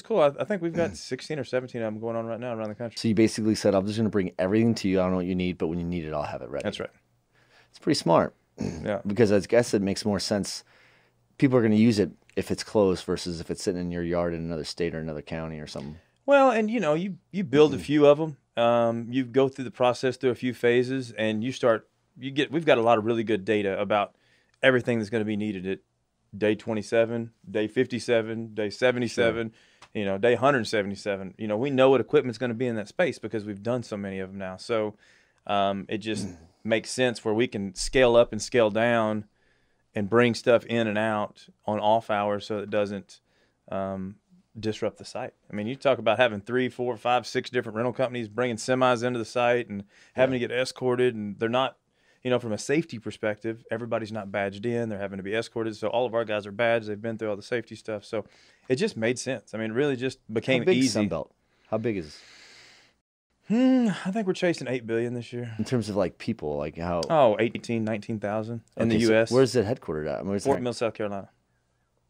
cool. I think we've got 16 or 17 of them going on right now around the country. So you basically said, I'm just going to bring everything to you. I don't know what you need, but when you need it, I'll have it ready. That's right. It's pretty smart. Yeah. Because I guess it makes more sense. People are going to use it if it's closed versus if it's sitting in your yard in another state or another county or something. Well, and you build a few of them, you go through the process through a few phases, and we've got a lot of really good data about everything that's going to be needed at day 27, day 57, day 77, day 177. We know what equipment's going to be in that space because we've done so many of them now. So it just makes sense where we can scale up and scale down and bring stuff in and out on off hours so it doesn't disrupt the site. I mean, you talk about having 3, 4, 5, 6 different rental companies bringing semis into the site and having to get escorted, and they're not, from a safety perspective, everybody's not badged in. They're having to be escorted. So all of our guys are badged. They've been through all the safety stuff. So it just made sense. I mean, it really just became easy. How big Sunbelt? How big is I think we're chasing 8 billion this year. in terms of like people, like how? Oh, 18, 19,000 in the Okay, U.S. So where's it headquartered at? I mean, where's Fort it- Mill, South Carolina.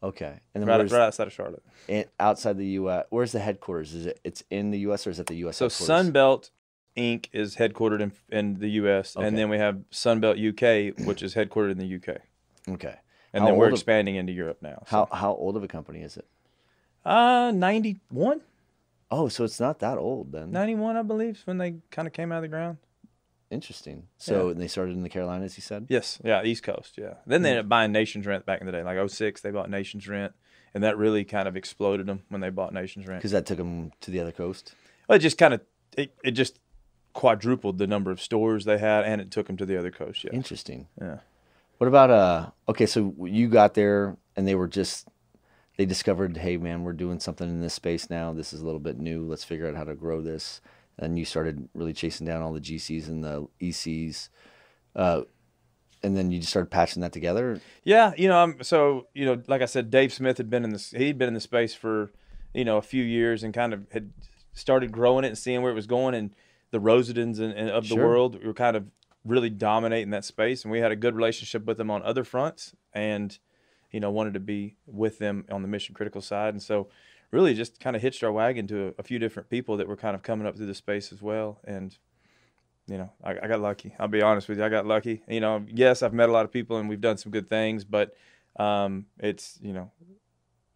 Okay, and then Right where's outside of Charlotte. outside the U.S.? Where's the headquarters? It's in the U.S. or is it the U.S. So headquarters? Sunbelt Inc. is headquartered in the U.S. Okay. and then we have Sunbelt UK, which is headquartered in the UK, Okay, and How then we're old of- expanding into Europe now. So. how old of a company is it? 91, Oh, so it's not that old then. 91, I believe, is when they kind of came out of the ground. Interesting. So Yeah. they started in the Carolinas, you said? Yes, yeah, East Coast, yeah. Then they ended up buying Nations Rent back in the day, like 06, they bought Nations Rent, and that really kind of exploded them when they bought Nations Rent. Because that took them to the other coast. Well, it just kind of it just quadrupled the number of stores they had, and it took them to the other coast. Yeah, Interesting. yeah. What about okay, so you got there and they discovered, hey man, we're doing something in this space now. This is a little bit new. Let's figure out how to grow this. And you started really chasing down all the GCs and the ECs. And then you just started patching that together. Yeah, like I said, Dave Smith he'd been in the space for, a few years and kind of had started growing it and seeing where it was going, and the Rosedens and of the Sure. world were kind of really dominating that space, and we had a good relationship with them on other fronts, and wanted to be with them on the mission critical side, and so really just kind of hitched our wagon to a few different people that were kind of coming up through the space as well, and I got lucky. I'll be honest with you, I got lucky. Yes, I've met a lot of people and we've done some good things, but it's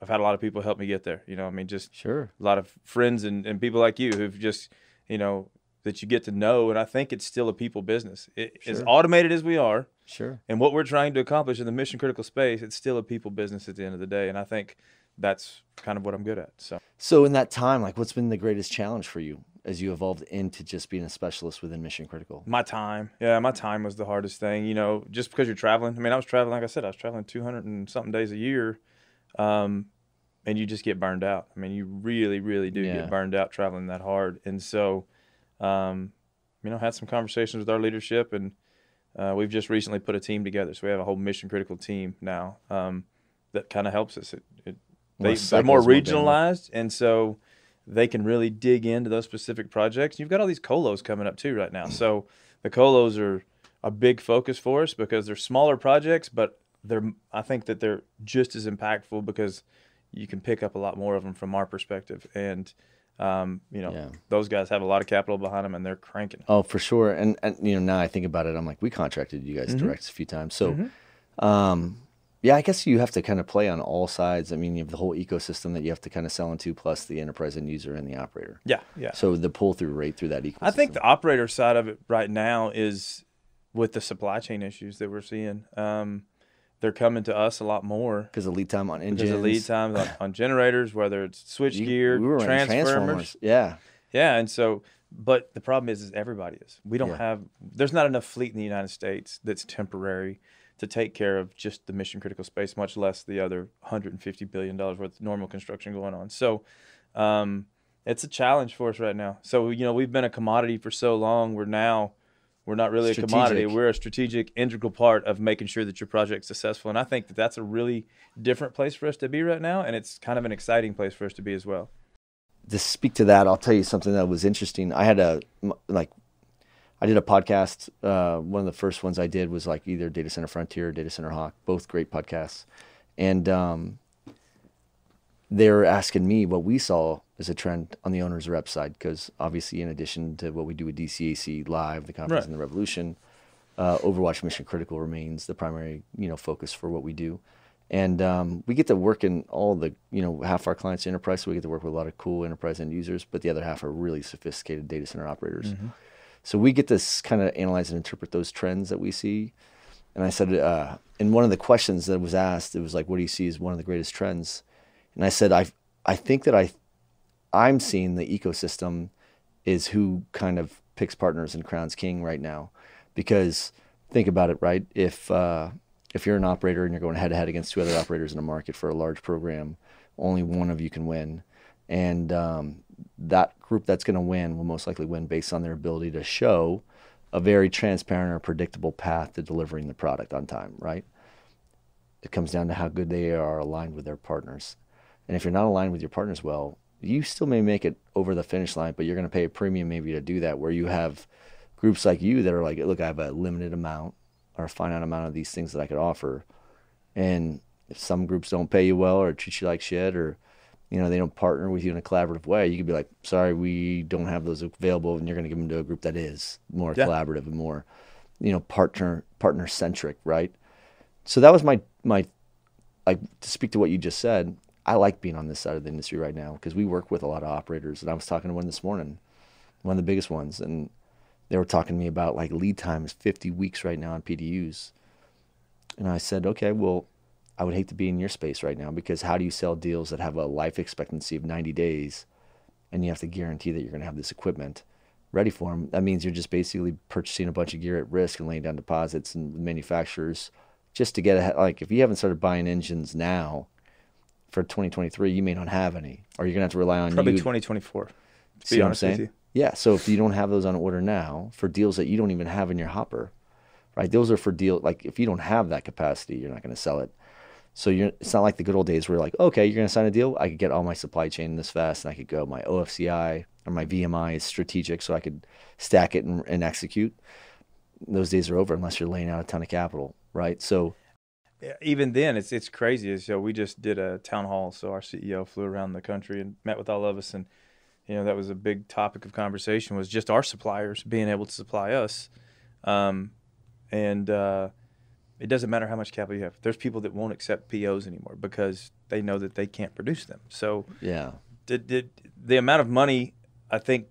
I've had a lot of people help me get there. Just Sure. a lot of friends and people like you who've just, that you get to know. And I think it's still a people business. As Sure. automated as we are Sure. and what we're trying to accomplish in the mission critical space, it's still a people business at the end of the day. And I think that's kind of what I'm good at. So in that time, like what's been the greatest challenge for you as you evolved into just being a specialist within mission critical? My time was the hardest thing, just because you're traveling. I mean, I was traveling, like I said, 200 and something days a year. And you just get burned out. I mean, you really, really do Yeah. get burned out traveling that hard. And so, had some conversations with our leadership, and we've just recently put a team together. So we have a whole mission critical team now that kind of helps us. They're more regionalized, and so they can really dig into those specific projects. You've got all these colos coming up too right now. So the colos are a big focus for us because they're smaller projects, but I think that they're just as impactful because you can pick up a lot more of them from our perspective. And, those guys have a lot of capital behind them and they're cranking. Oh, for sure. And now I think about it, I'm like, we contracted you guys direct a few times. So, yeah, I guess you have to kind of play on all sides. I mean, you have the whole ecosystem that you have to kind of sell into, plus the enterprise end user and the operator. Yeah, yeah. So the pull through rate through that ecosystem. I think the operator side of it right now is with the supply chain issues that we're seeing. They're coming to us a lot more because of lead time on engines. Because of lead time on generators, whether it's switch gear, we were running transformers. Yeah. Yeah, and so, but the problem is everybody is. We don't there's not enough fleet in the United States that's temporary to take care of just the mission critical space, much less the other $150 billion worth of normal construction going on. So it's a challenge for us right now. So, we've been a commodity for so long. We're not really a commodity. We're a strategic, integral part of making sure that your project's successful. And I think that that's a really different place for us to be right now. And it's kind of an exciting place for us to be as well. To speak to that, I'll tell you something that was interesting. I did a podcast. One of the first ones I did was like either Data Center Frontier or Data Center Hawk, both great podcasts. And they were asking me what we saw as a trend on the owner's rep side, because obviously in addition to what we do with DCAC Live, the Conference and the Revolution, Overwatch Mission Critical remains the primary focus for what we do. And we get to work in all the, half our clients are enterprise, so we get to work with a lot of cool enterprise end users, but the other half are really sophisticated data center operators. So we get to kind of analyze and interpret those trends that we see. And I said, and one of the questions that was asked, it was like, what do you see as one of the greatest trends? And I said, I think that I'm seeing the ecosystem is who kind of picks partners and crowns king right now. Because think about it, right? If you're an operator and you're going head to head against two other operators in a market for a large program, only one of you can win. And that group that's going to win will most likely win based on their ability to show a very transparent or predictable path to delivering the product on time, right? It comes down to how good they are aligned with their partners. And if you're not aligned with your partners well, you still may make it over the finish line, but you're going to pay a premium maybe to do that, where you have groups like you that are like, look, I have a limited amount or a finite amount of these things that I could offer. And if some groups don't pay you well or treat you like shit, or they don't partner with you in a collaborative way, you could be like, sorry, we don't have those available, and you're going to give them to a group that is more collaborative and more, partner centric, right? So that was my like, to speak to what you just said. I like being on this side of the industry right now because we work with a lot of operators, and I was talking to one this morning, one of the biggest ones, and they were talking to me about like lead time is 50 weeks right now on PDUs. And I said, okay, well, I would hate to be in your space right now, because how do you sell deals that have a life expectancy of 90 days and you have to guarantee that you're going to have this equipment ready for them? That means you're just basically purchasing a bunch of gear at risk and laying down deposits and manufacturers just to get ahead. Like, if you haven't started buying engines now for 2023, you may not have any, or you're going to have to rely on probably 2024, to be honest with you. Yeah, so if you don't have those on order now for deals that you don't even have in your hopper, right? Those are for deal, like if you don't have that capacity, you're not going to sell it. So it's not like the good old days where you're like, okay, you're going to sign a deal, I could get all my supply chain this fast, and I could go, my OFCI or my VMI is strategic, so I could stack it and execute. Those days are over unless you're laying out a ton of capital, right? So even then, it's crazy. So we just did a town hall, so our CEO flew around the country and met with all of us, and that was a big topic of conversation, was just our suppliers being able to supply us. It doesn't matter how much capital you have. There's people that won't accept POs anymore because they know that they can't produce them. So yeah, the amount of money, I think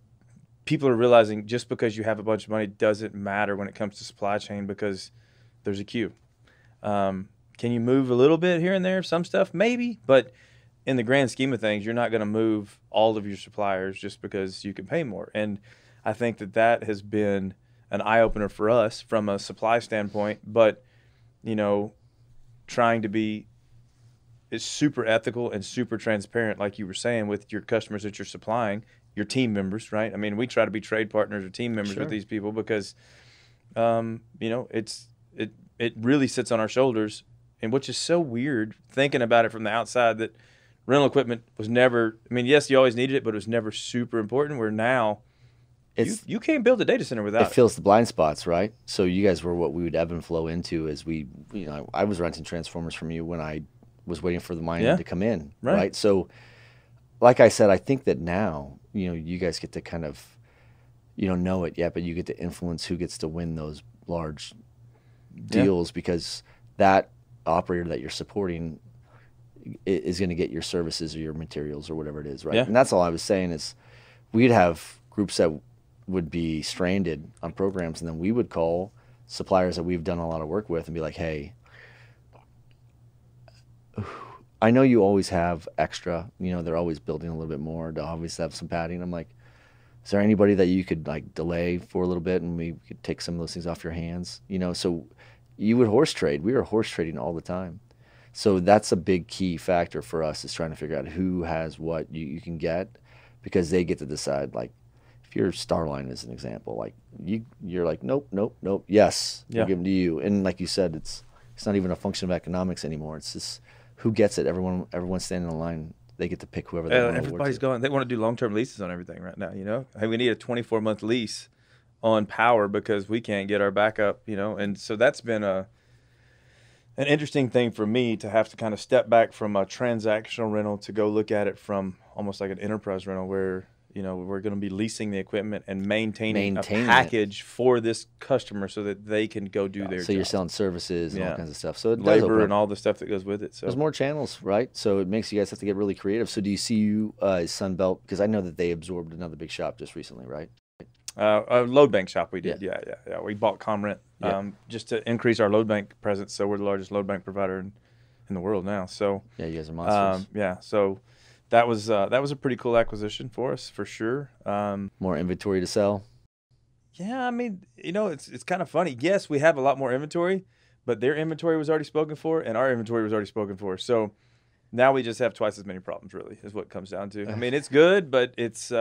people are realizing, just because you have a bunch of money doesn't matter when it comes to supply chain, because there's a queue. Can you move a little bit here and there, some stuff? Maybe, but in the grand scheme of things, you're not going to move all of your suppliers just because you can pay more. And I think that has been an eye-opener for us from a supply standpoint, but trying to be super ethical and super transparent, like you were saying, with your customers that you're supplying, your team members, right? I mean, we try to be trade partners or team members with these people because, it really sits on our shoulders, and which is so weird thinking about it from the outside, that rental equipment was never, I mean, yes, you always needed it, but it was never super important, where now you can't build a data center without it. It fills the blind spots, right? So you guys were what we would ebb and flow into as I was renting transformers from you when I was waiting for the mining to come in, right? So like I said, I think that now, you guys get to kind of, you don't know it yet, but you get to influence who gets to win those large deals, because that operator that you're supporting is going to get your services or your materials or whatever it is, right? And that's all I was saying, is we'd have groups that would be stranded on programs, and then we would call suppliers that we've done a lot of work with and be like, hey, I know you always have extra, they're always building a little bit more to always have some padding. I'm like, is there anybody that you could like delay for a little bit and we could take some of those things off your hands? So you would horse trade. We were horse trading all the time. So that's a big key factor for us, is trying to figure out who has what you can get, because they get to decide. Like, if you're Starline as an example, like you're like, nope, yes, we'll give them to you. And like you said, it's not even a function of economics anymore. It's just who gets it. Everyone's standing in line. They get to pick whoever they want. Everybody's going. They want to do long-term leases on everything right now. Hey, we need a 24-month lease on power because we can't get our backup. And so that's been an interesting thing for me, to have to kind of step back from a transactional rental to go look at it from almost like an enterprise rental, where we're going to be leasing the equipment and maintaining a Maintaining it. package for this customer so that they can go do their So you're job. selling services and all Yeah. kinds of stuff. So it does Labor open up. and all the stuff that goes with it. So There's more channels, right? So it makes you guys have to get really creative. So do you see you as Sunbelt? Because I know that they absorbed another big shop just recently, right? a load bank shop we did. Yeah. We bought ComRent Yeah. just to increase our load bank presence. So we're the largest load bank provider in the world now. So Yeah, you guys are monsters. so that was a pretty cool acquisition for us for sure. More inventory to sell. Yeah, I mean, it's kind of funny. Yes, we have a lot more inventory, but their inventory was already spoken for, and our inventory was already spoken for. So now we just have twice as many problems, really, is what it comes down to. I mean, it's good, but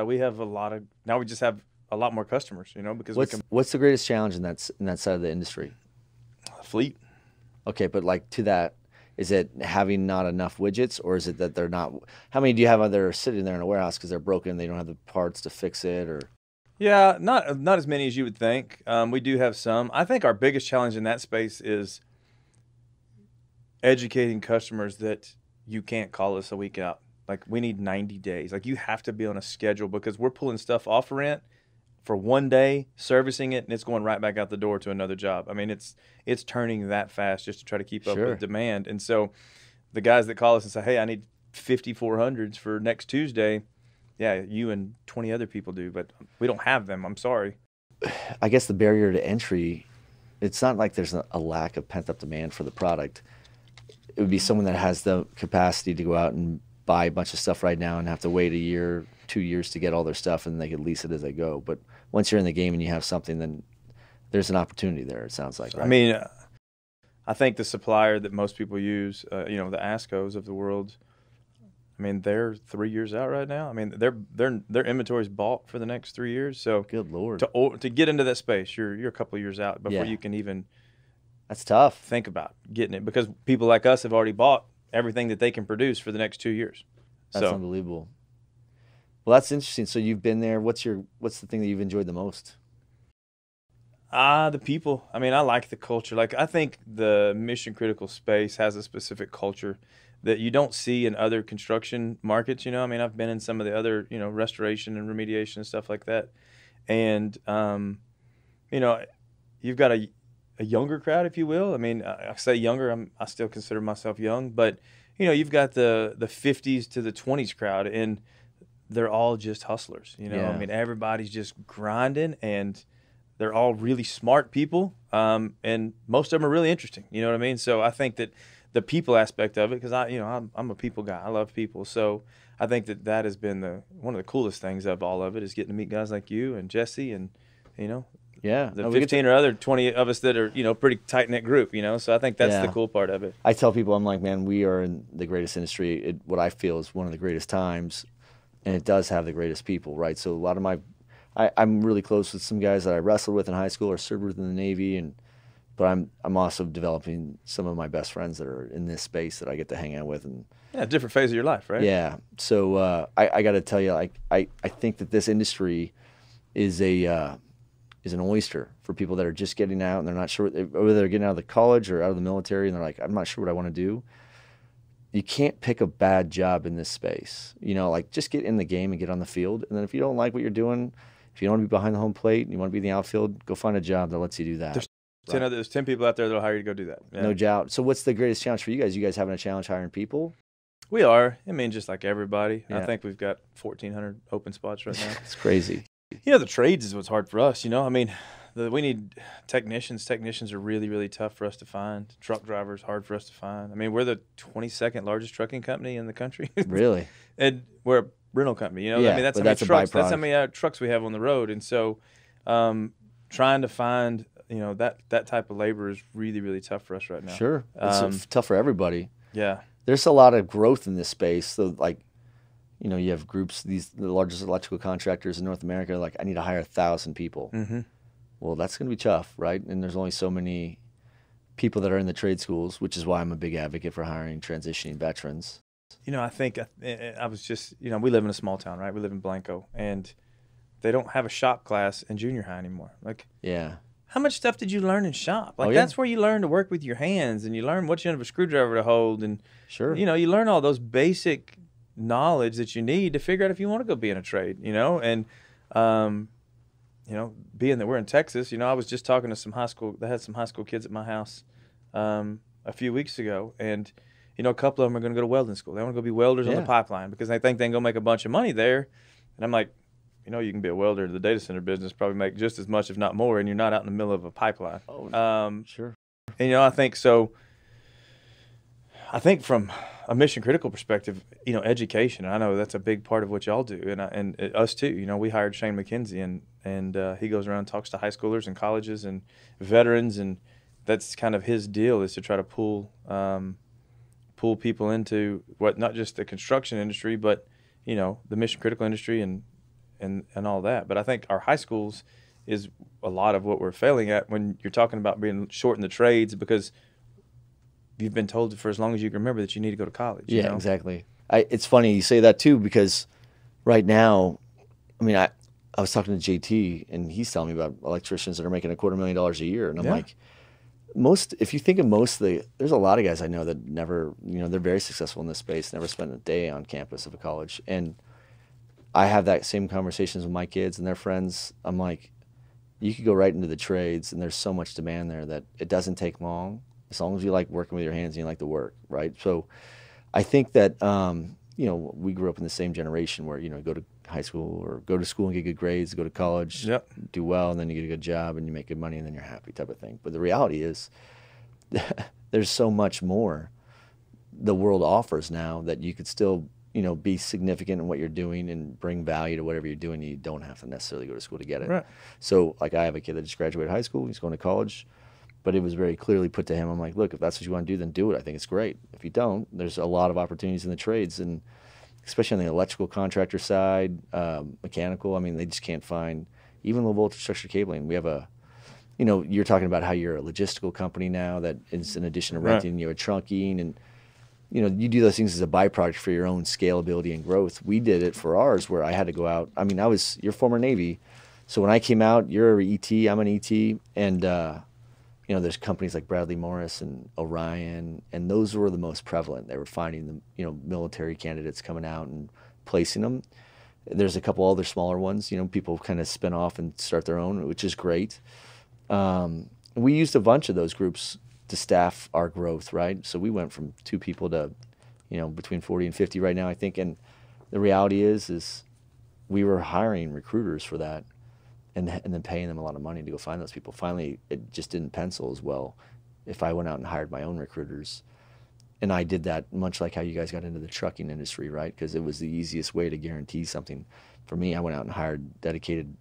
we have now we just have a lot more customers, because What's the greatest challenge in that side of the industry? fleet. Okay, but like to that, is it having not enough widgets, or is it that they're not? How many do you have that are sitting there in a warehouse because they're broken, they don't have the parts to fix it, or? Yeah, not as many as you would think. We do have some. I think our biggest challenge in that space is educating customers that you can't call us a week out. Like, we need 90 days. Like, you have to be on a schedule because we're pulling stuff off rent for one day, servicing it, and it's going right back out the door to another job. I mean, it's turning that fast just to try to keep up Sure. with demand. And so the guys that call us and say, hey, I need 5,400s for next Tuesday, yeah, you and 20 other people do, but we don't have them. I'm sorry. I guess the barrier to entry, it's not like there's a lack of pent-up demand for the product. It would be someone that has the capacity to go out and buy a bunch of stuff right now and have to wait a year, 2 years to get all their stuff, and they could lease it as they go. But once you're in the game and you have something, then there's an opportunity there, it sounds like, right? I mean, I think the supplier that most people use, the ASCOs of the world, I mean, they're 3 years out right now. I mean, their inventory's bought for the next 3 years. So Good Lord. to get into that space, you're a couple of years out before Yeah. you can even That's tough. think about getting it, because people like us have already bought everything that they can produce for the next 2 years. That's So unbelievable. Well, that's interesting. So you've been there. What's the thing that you've enjoyed the most? the people. I mean, I like the culture. Like, I think the mission critical space has a specific culture that you don't see in other construction markets. I mean, I've been in some of the other, restoration and remediation and stuff like that. And, you've got a younger crowd, if you will. I mean, I say younger, I still consider myself young, but, you've got the 50s to the 20s crowd, and they're all just hustlers. Yeah. I mean, everybody's just grinding, and they're all really smart people, and most of them are really interesting. You know what I mean? So I think that the people aspect of it, because I'm a people guy. I love people. So I think that has been one of the coolest things of all of it, is getting to meet guys like you and Jesse and Yeah. the No, we get to- 15 or other 20 of us that are pretty tight knit group. So I think that's Yeah. the cool part of it. I tell people, I'm like, man, we are in the greatest industry. What I feel is one of the greatest times, and it does have the greatest people, right? So a lot of I'm really close with some guys that I wrestled with in high school or served with in the Navy, but I'm also developing some of my best friends that are in this space that I get to hang out with, and Yeah, different phase of your life, right? yeah. So I got to tell you, I think that this industry is an oyster for people that are just getting out and they're not sure whether they're getting out of the college or out of the military, and they're like, I'm not sure what I want to do. You can't pick a bad job in this space. Like, just get in the game and get on the field. And then if you don't like what you're doing, if you don't want to be behind the home plate and you want to be in the outfield, go find a job that lets you do that. There's 10 people out there that'll hire you to go do that. Yeah. No doubt. So what's the greatest challenge for you guys? You guys having a challenge hiring people? We are. I mean, just like everybody. Yeah. I think we've got 1,400 open spots right now. It's crazy. The trades is what's hard for us. I mean, we need technicians. Technicians are really, really tough for us to find. Truck drivers, hard for us to find. I mean, we're the 22nd largest trucking company in the country. Really? And we're a rental company. Yeah, I mean, that's but how many that's a trucks. That's how byproduct. many trucks we have on the road. And so, trying to find that type of labor is really, really tough for us right now. Sure. It's tough for everybody. Yeah. There's a lot of growth in this space. So, like, you have groups, the largest electrical contractors in North America, like, I need to hire 1,000 people. Mm-hmm. Well, that's going to be tough, right? And there's only so many people that are in the trade schools, which is why I'm a big advocate for hiring transitioning veterans. I think I was just, we live in a small town, right? We live in Blanco, and they don't have a shop class in junior high anymore. Like, Yeah. how much stuff did you learn in shop? Like, Oh, yeah. that's where you learn to work with your hands, and you learn what you have a screwdriver to hold, and Sure. you learn all those basic knowledge that you need to figure out if you want to go be in a trade, and being that we're in Texas, I was just talking to some high school kids at my house a few weeks ago, and a couple of them are going to go to welding school. They want to go be welders on the pipeline because they think they can go make a bunch of money there. And I'm like, you can be a welder to the data center business, probably make just as much, if not more, and you're not out in the middle of a pipeline. Sure. And I think so. I think from a mission critical perspective, education. I know that's a big part of what y'all do, and us too. We hired Shane McKenzie, and he goes around and talks to high schoolers and colleges and veterans, and that's kind of his deal, is to try to pull people into not just the construction industry, but the mission critical industry and all that. But I think our high schools is a lot of what we're failing at when you're talking about being short in the trades, because you've been told for as long as you can remember that you need to go to college. Yeah, exactly. It's funny you say that too, because right now, I was talking to JT, and he's telling me about electricians that are making $250,000 a year, and I'm like, if you think of there's a lot of guys I know that never, they're very successful in this space, never spent a day on campus of a college. And I have that same conversations with my kids and their friends. I'm like, you could go right into the trades, and there's so much demand there that it doesn't take long, as long as you like working with your hands and you like the work, right? So I think that, we grew up in the same generation where, go to high school or go to school and get good grades, go to college, do well, and then you get a good job and you make good money and then you're happy type of thing. But the reality is there's so much more the world offers now that you could still, be significant in what you're doing and bring value to whatever you're doing. You don't have to necessarily go to school to get it. Right. So like I have a kid that just graduated high school, he's going to college, but it was very clearly put to him, I'm like, look, if that's what you want to do, then do it. I think it's great. If you don't, there's a lot of opportunities in the trades, and especially on the electrical contractor side, mechanical. They just can't find even low voltage structured cabling. We have you're talking about how you're a logistical company now that is, in addition to renting, you're trunking, and you do those things as a byproduct for your own scalability and growth. We did it for ours, where I had to go out. You're former Navy, so when I came out, you're an ET, I'm an ET, and there's companies like Bradley Morris and Orion, and those were the most prevalent. They were finding the, military candidates coming out and placing them. There's a couple other smaller ones, people kind of spin off and start their own, which is great. We used a bunch of those groups to staff our growth, right? So we went from 2 people to, between 40 and 50 right now, I think. And the reality is we were hiring recruiters for that. And then paying them a lot of money to go find those people. Finally, it just didn't pencil as well if I went out and hired my own recruiters. And I did that much like how you guys got into the trucking industry, right? Because it was the easiest way to guarantee something. For me, I went out and hired dedicated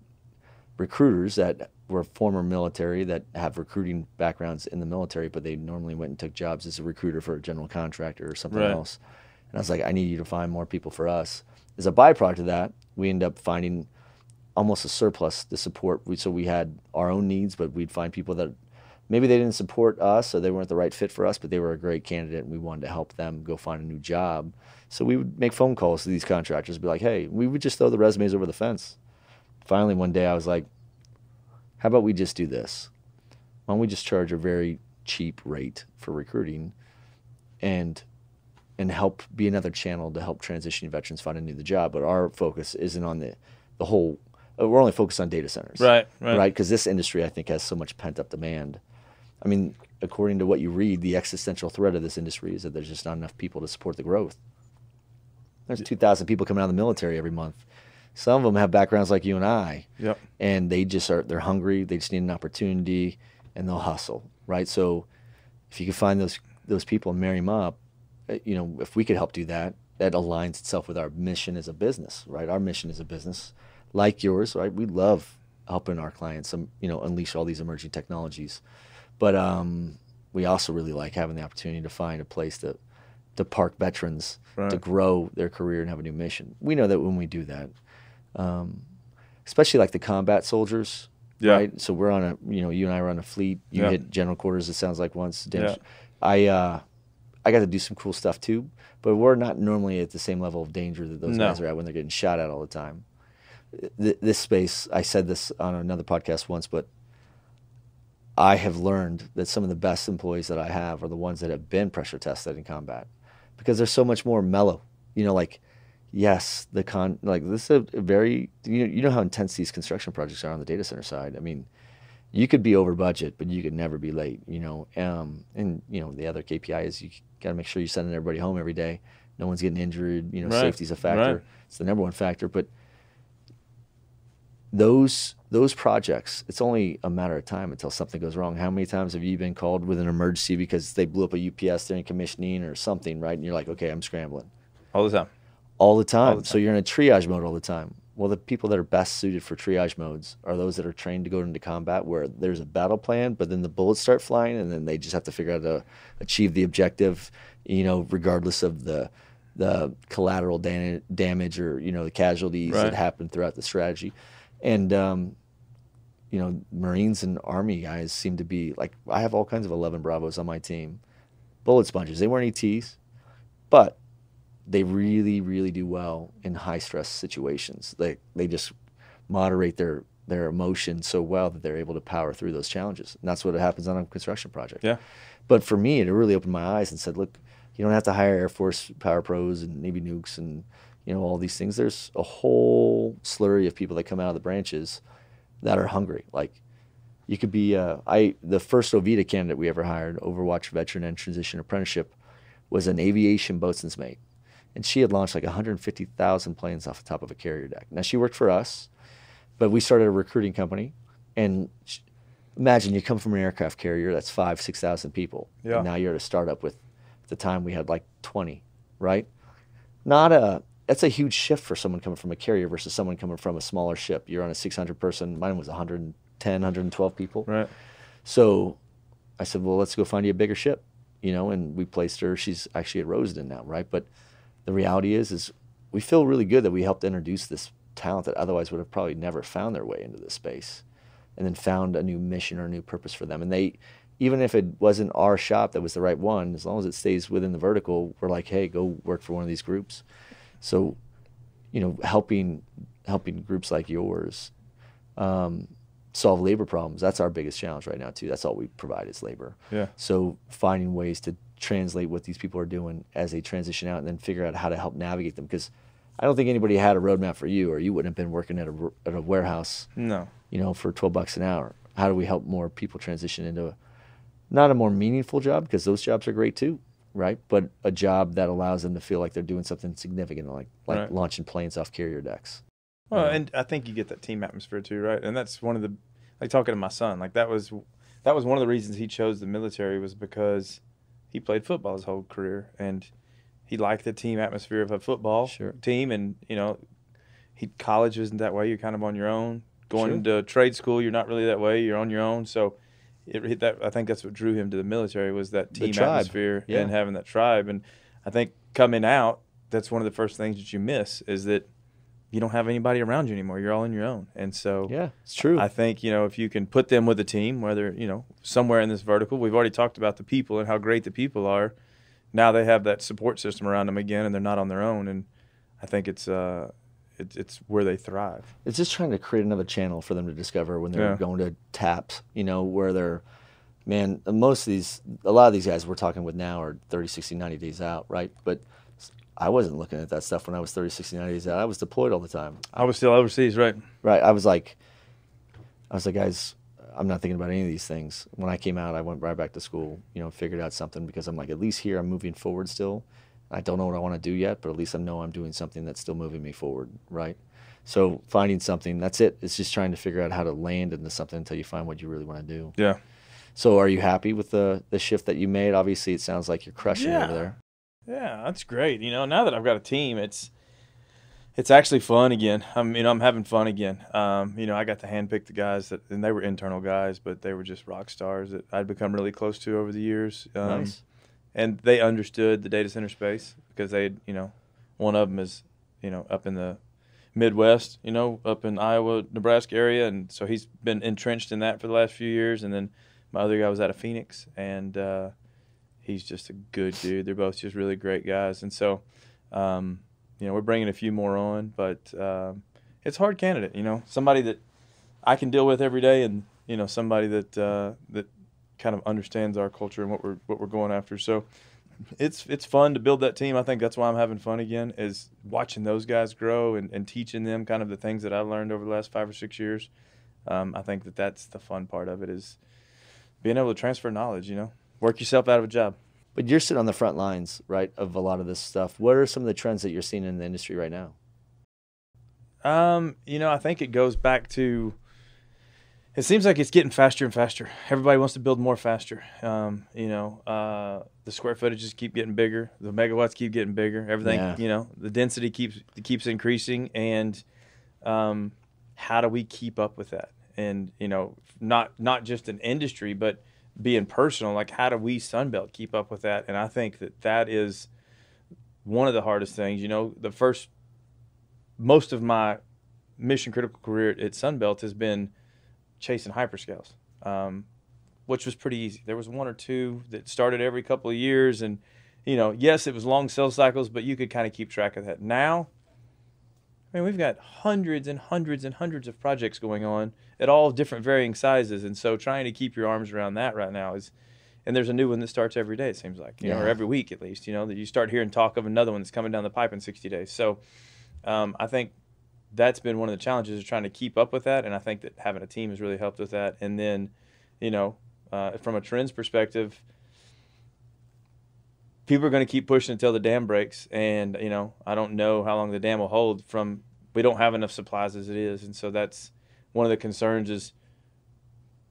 recruiters that were former military, that have recruiting backgrounds in the military, but they normally went and took jobs as a recruiter for a general contractor or something else. And I was like, I need you to find more people for us. As a byproduct of that, we ended up finding almost a surplus to support. So we had our own needs, but we'd find people that maybe they didn't support us or they weren't the right fit for us, but they were a great candidate and we wanted to help them go find a new job. So we would make phone calls to these contractors, be like, hey, we would just throw the resumes over the fence. Finally, one day I was like, how about we just do this? Why don't we just charge a very cheap rate for recruiting and help be another channel to help transitioning veterans find a new job. But our focus isn't on the whole. We're only focused on data centers, right? Because this industry, I think, has so much pent up demand. According to what you read, the existential threat of this industry is that there's just not enough people to support the growth. There's 2,000 people coming out of the military every month. Some of them have backgrounds like you and I, and they're hungry. They just need an opportunity, and they'll hustle, right? So if you can find those people and marry them up, if we could help do that, that aligns itself with our mission as a business, right? Our mission as a business, like yours, right? We love helping our clients, unleash all these emerging technologies, but we also really like having the opportunity to find a place to park veterans to grow their career and have a new mission. We know that when we do that, especially like the combat soldiers, right? So we're on you and I were on a fleet. You hit general quarters, it sounds like once. I got to do some cool stuff too, but we're not normally at the same level of danger that those guys are at when they're getting shot at all the time. This space, I said this on another podcast once, but I have learned that some of the best employees that I have are the ones that have been pressure tested in combat, because they're so much more mellow. Like yes, like this is a very, you know how intense these construction projects are on the data center side. I mean, you could be over budget, but you could never be late, and the other KPI is you got to make sure you're sending everybody home every day. No one's getting injured. Right. Safety's a factor. Right. It's the number one factor. But those projects, it's only a matter of time until something goes wrong. How many times have you been called with an emergency because they blew up a UPS during commissioning or something, right? And you're like, okay, I'm scrambling. All the time. All the time. All the time. So you're in a triage mode all the time. Well, the people that are best suited for triage modes are those that are trained to go into combat where there's a battle plan, but then the bullets start flying and then they just have to figure out how to achieve the objective, regardless of the collateral damage or, the casualties Right. that happen throughout the strategy. And, Marines and Army guys seem to be like, I have all kinds of 11 Bravos on my team. Bullet sponges. They weren't ETs, but they really, really do well in high stress situations. They just moderate their emotion so well that they're able to power through those challenges. And that's what happens on a construction project. Yeah. But for me, it really opened my eyes and said, look, you don't have to hire Air Force Power Pros and Navy nukes and all these things. There's a whole slurry of people that come out of the branches that are hungry. Like you could be the first OVITA candidate we ever hired, Overwatch Veteran and Transition Apprenticeship, was an aviation boatswain's mate. And she had launched like 150,000 planes off the top of a carrier deck. Now, she worked for us, but we started a recruiting company. And imagine you come from an aircraft carrier that's 5,000, 6,000 people. Yeah. And now you're at a startup with, at the time, we had like 20, right? That's a huge shift for someone coming from a carrier versus someone coming from a smaller ship. You're on a 600-person, mine was 110, 112 people. Right. So I said, well, let's go find you a bigger ship, and we placed her. She's actually at Rosedon now, right? But the reality is we feel really good that we helped introduce this talent that otherwise would have probably never found their way into this space and then found a new mission or a new purpose for them. And they, even if it wasn't our shop that was the right one, as long as it stays within the vertical, we're like, hey, go work for one of these groups. So, helping groups like yours solve labor problems, that's our biggest challenge right now too. That's all we provide is labor. Yeah. So finding ways to translate what these people are doing as they transition out and then figure out how to help navigate them. Because I don't think anybody had a roadmap for you, or you wouldn't have been working at a warehouse, No. For $12 an hour. How do we help more people transition into not a more meaningful job, because those jobs are great too, right? But a job that allows them to feel like they're doing something significant, like Right. launching planes off carrier decks. Well, and I think you get that team atmosphere too, right? And that's one of the, like talking to my son, like that was one of the reasons he chose the military, was because he played football his whole career and he liked the team atmosphere of a football Sure. team. And college isn't that way. You're kind of on your own. Going Sure. into trade school, you're not really that way. You're on your own. So I think that's what drew him to the military, was that The team tribe. atmosphere Yeah. and having that tribe. And I think coming out, that's one of the first things that you miss, is that you don't have anybody around you anymore. You're all on your own. And so Yeah, it's true. I think, if you can put them with a team, whether, somewhere in this vertical, we've already talked about the people and how great the people are. Now they have that support system around them again, and they're not on their own. And I think it's where they thrive. It's just trying to create another channel for them to discover when they're Yeah. going to taps, where they're, man, a lot of these guys we're talking with now are 30, 60, 90 days out, right? But I wasn't looking at that stuff when I was 30, 60, 90 days out. I was deployed all the time. I was still overseas, right? Right. I was like, guys, I'm not thinking about any of these things. When I came out, I went right back to school, figured out something, because I'm like, at least here I'm moving forward still. I don't know what I want to do yet, but at least I know I'm doing something that's still moving me forward, right? So finding something, that's it. It's just trying to figure out how to land into something until you find what you really want to do. Yeah. So are you happy with the shift that you made? Obviously, it sounds like you're crushing it over there. Yeah, that's great. Now that I've got a team, it's actually fun again. I'm having fun again. I got to handpick the guys and they were internal guys, but they were just rock stars that I'd become really close to over the years. Nice. And they understood the data center space, because they, one of them is, up in the Midwest, up in Iowa, Nebraska area, and so he's been entrenched in that for the last few years. And then my other guy was out of Phoenix, and he's just a good dude. They're both just really great guys. And so, we're bringing a few more on, but it's a hard candidate, somebody that I can deal with every day, and, somebody that kind of understands our culture and what we're going after. So it's fun to build that team. I think that's why I'm having fun again, is watching those guys grow and teaching them kind of the things that I've learned over the last 5 or 6 years. I think that's the fun part of it, is being able to transfer knowledge, work yourself out of a job. But you're sitting on the front lines, right, of a lot of this stuff. What are some of the trends that you're seeing in the industry right now? I think it goes back to, it seems like it's getting faster and faster. Everybody wants to build more faster. The square footages keep getting bigger. The megawatts keep getting bigger. Everything, the density keeps increasing. And how do we keep up with that? And, not just an industry, but being personal, like how do we Sunbelt keep up with that? And I think that is one of the hardest things. Most of my mission critical career at Sunbelt has been chasing hyperscales, which was pretty easy. There was one or two that started every couple of years, and yes, it was long sales cycles, but you could kind of keep track of that. Now, we've got hundreds and hundreds and hundreds of projects going on at all different varying sizes, and so trying to keep your arms around that right now and there's a new one that starts every day, it seems like, or every week at least, that you start hearing talk of another one that's coming down the pipe in 60 days. So I think that's been one of the challenges, is trying to keep up with that, and I think that having a team has really helped with that. And then, from a trends perspective, people are going to keep pushing until the dam breaks, and I don't know how long the dam will hold. We don't have enough supplies as it is, and so that's one of the concerns, is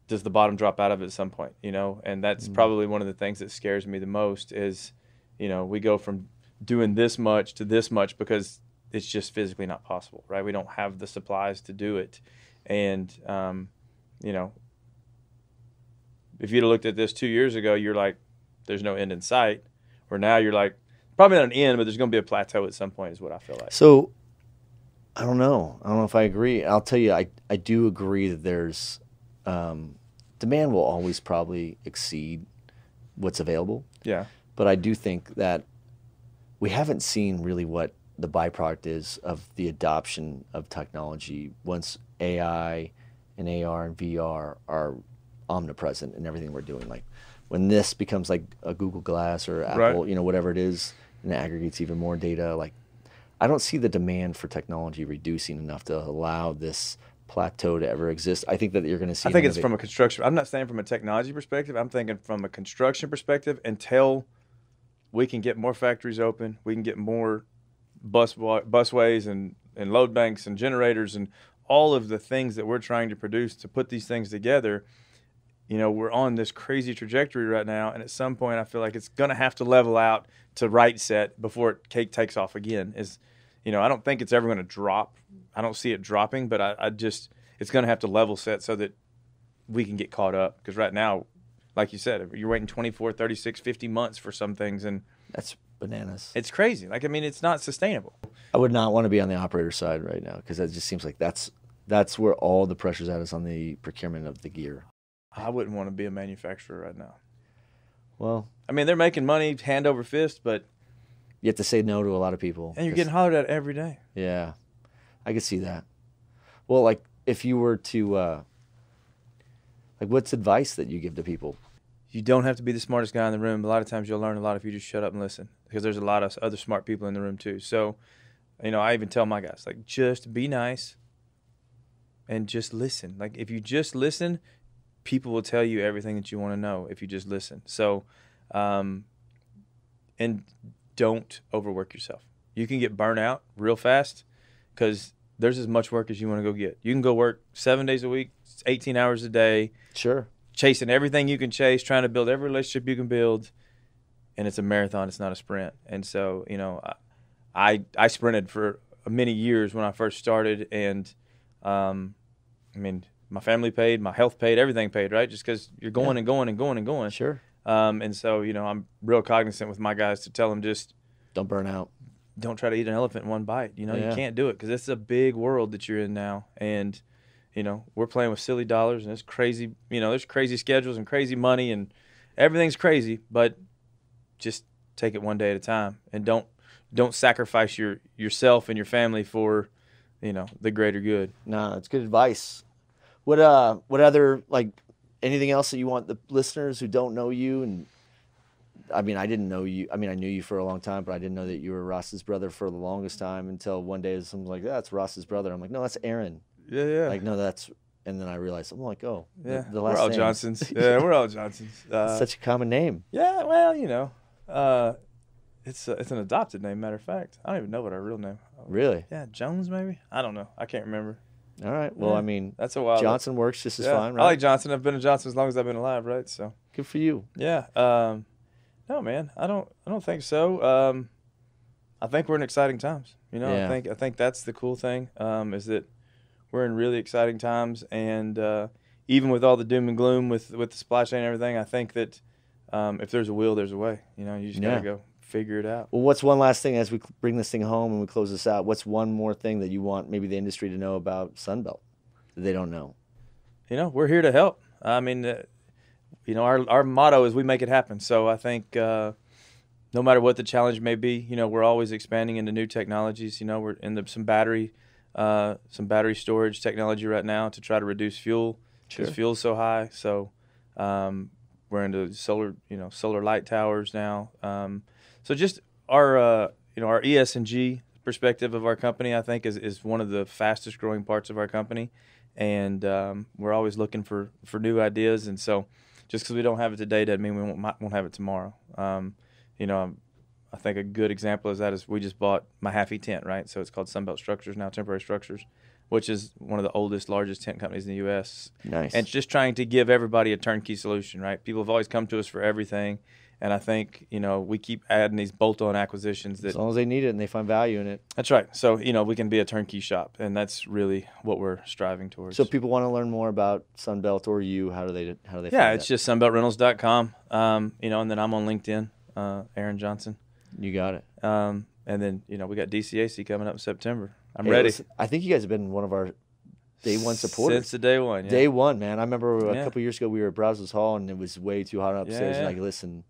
does the bottom drop out of it at some point? And that's probably one of the things that scares me the most, is we go from doing this much to this much because it's just physically not possible, right? We don't have the supplies to do it. And, if you'd have looked at this 2 years ago, you're like, there's no end in sight. Or now you're like, probably not an end, but there's going to be a plateau at some point, is what I feel like. So, I don't know if I agree. I'll tell you, I do agree that there's demand will always probably exceed what's available. Yeah. But I do think that we haven't seen really what the byproduct is of the adoption of technology once AI and AR and VR are omnipresent in everything we're doing. Like when this becomes like a Google Glass or Apple, Right. Whatever it is, and it aggregates even more data, like I don't see the demand for technology reducing enough to allow this plateau to ever exist. I think that you're going to see. I think it's from a construction. I'm not saying from a technology perspective. I'm thinking from a construction perspective. Until we can get more factories open, we can get more busways and load banks and generators and all of the things that we're trying to produce to put these things together. We're on this crazy trajectory right now, and at some point I feel like it's going to have to level out to right set before it takes off again. I don't think it's ever going to drop. I don't see it dropping, but I just, it's going to have to level set so that we can get caught up. Because right now, like you said, you're waiting 24, 36, 50 months for some things, and that's bananas. It's crazy. It's not sustainable. I would not want to be on the operator side right now, because it just seems like that's where all the pressure's at, is on the procurement of the gear. I wouldn't want to be a manufacturer right now. Well, they're making money hand over fist, but you have to say no to a lot of people. And you're getting hollered at every day. Yeah, I could see that. Well, like if you were to, what's advice that you give to people? You don't have to be the smartest guy in the room. A lot of times you'll learn a lot if you just shut up and listen, because there's a lot of other smart people in the room too. So, I even tell my guys, just be nice and just listen. If you just listen, people will tell you everything that you want to know if you just listen. So, and don't overwork yourself. You can get burnt out real fast because there's as much work as you want to go get. You can go work 7 days a week, 18 hours a day. Sure. Chasing everything you can chase, trying to build every relationship you can build. And it's a marathon. It's not a sprint. And so, I sprinted for many years when I first started. And, my family paid, my health paid, everything paid, right? Just because you're going and going and going and going. Sure. And so, I'm real cognizant with my guys to tell them just don't burn out. Don't try to eat an elephant in one bite. You can't do it because it's a big world that you're in now. And, we're playing with silly dollars, and it's crazy. There's crazy schedules and crazy money, and everything's crazy. But just take it one day at a time, and don't sacrifice yourself and your family for, the greater good. No, it's good advice. What other, anything else that you want the listeners who don't know you and I mean, I didn't know you. I mean, I knew you for a long time, but I didn't know that you were Ross's brother for the longest time until one day someone's like, "That's Ross's brother." I'm like, "No, that's Aaron." Yeah, yeah. Like, no, that's. And then I realized, I'm like, oh, Yeah, the we're last all names. Johnsons. Yeah, we're all Johnsons. It's such a common name. Yeah, well, you know, it's an adopted name. Matter of fact, I don't even know what our real name. Really? Yeah, Jones maybe. I don't know. I can't remember. All right. Well, Yeah, I mean, that's a while. Johnson works just as Yeah, fine, right? I like Johnson. I've been a Johnson as long as I've been alive, right? So Good for you. yeah. No, man, I don't think so. I think we're in exciting times. You know, Yeah. I think that's the cool thing. Is that we're in really exciting times, and even with all the doom and gloom with the supply chain and everything, I think that if there's a will, there's a way. You know, you just gotta go figure it out. Well, what's one last thing as we bring this thing home and we close this out? What's one more thing that you want maybe the industry to know about Sunbelt that they don't know? You know, we're here to help. I mean, you know, our motto is we make it happen. So I think no matter what the challenge may be, you know, we're always expanding into new technologies. You know, we're in some battery storage technology right now to try to reduce fuel because fuel's so high. So we're into solar light towers now. So just our our ES&G perspective of our company, I think, is one of the fastest growing parts of our company, and we're always looking for new ideas. And so, just because we don't have it today doesn't mean we won't have it tomorrow. You know, I think a good example of that is we just bought Mahaffey Tent, right? So it's called Sunbelt Structures now, Temporary Structures, which is one of the oldest, largest tent companies in the U.S. Nice. And it's just trying to give everybody a turnkey solution, right? People have always come to us for everything. And I think, you know, we keep adding these bolt-on acquisitions. As long as they need it and they find value in it. That's right. So, you know, we can be a turnkey shop, and that's really what we're striving towards. So if people want to learn more about Sunbelt or you, how do they find Yeah, it's that? just sunbeltrentals.com, you know, and then I'm on LinkedIn, Aaron Johnson. You got it. And then, you know, we got DCAC coming up in September. I'm Hey, ready. listen, I think you guys have been one of our day one supporters. Since the day one, yeah. Day one, man. I remember a Yeah. couple years ago we were at Brazos Hall and it was way too hot upstairs. Yeah. And like, listen,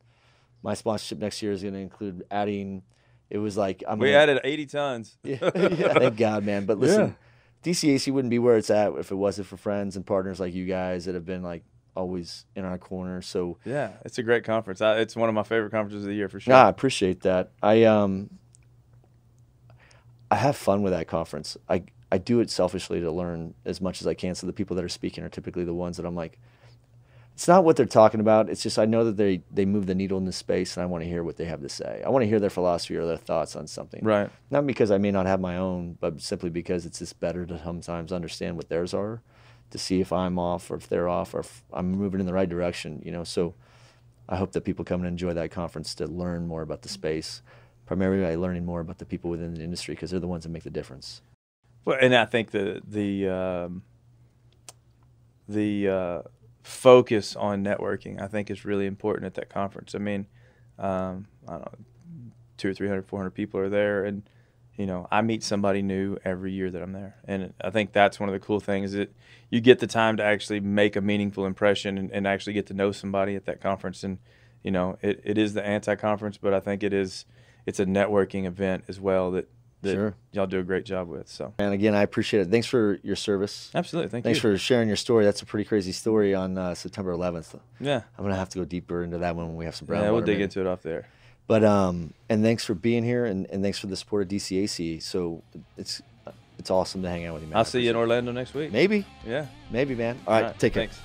my sponsorship next year is going to include adding. It was like We added 80 tons. Yeah, thank God, man. But listen, DCAC wouldn't be where it's at if it wasn't for friends and partners like you guys that have been like always in our corner. So Yeah, it's a great conference. It's one of my favorite conferences of the year for sure. I appreciate that. I have fun with that conference. I do it selfishly to learn as much as I can. So the people that are speaking are typically the ones that I'm like, it's not what they're talking about. It's just I know that they move the needle in this space, and I want to hear what they have to say. I want to hear their philosophy or their thoughts on something. Right. Not because I may not have my own, but simply because it's just better to sometimes understand what theirs are, to see if I'm off or if they're off or if I'm moving in the right direction. You know, so I hope that people come and enjoy that conference to learn more about the space, primarily by learning more about the people within the industry because they're the ones that make the difference. Well, and I think the focus on networking, I think, is really important at that conference. I mean, I don't know, 200 or 300, 400 people are there, and you know, I meet somebody new every year that I'm there, and I think that's one of the cool things that you get the time to actually make a meaningful impression and actually get to know somebody at that conference. And you know, it is the anti-conference, but I think it's a networking event as well that Sure. y'all do a great job with. So, And again, I appreciate it. Thanks for your service. absolutely, Thanks you. for sharing your story. That's a pretty crazy story on September 11th. Yeah, I'm going to have to go deeper into that one when we have some brown yeah, we'll water, dig maybe. into it off there. But and thanks for being here and thanks for the support of DCAC. So it's awesome to hang out with you, man. I'll see you in Orlando next week. Maybe, Yeah. man. All right, take care. Thanks.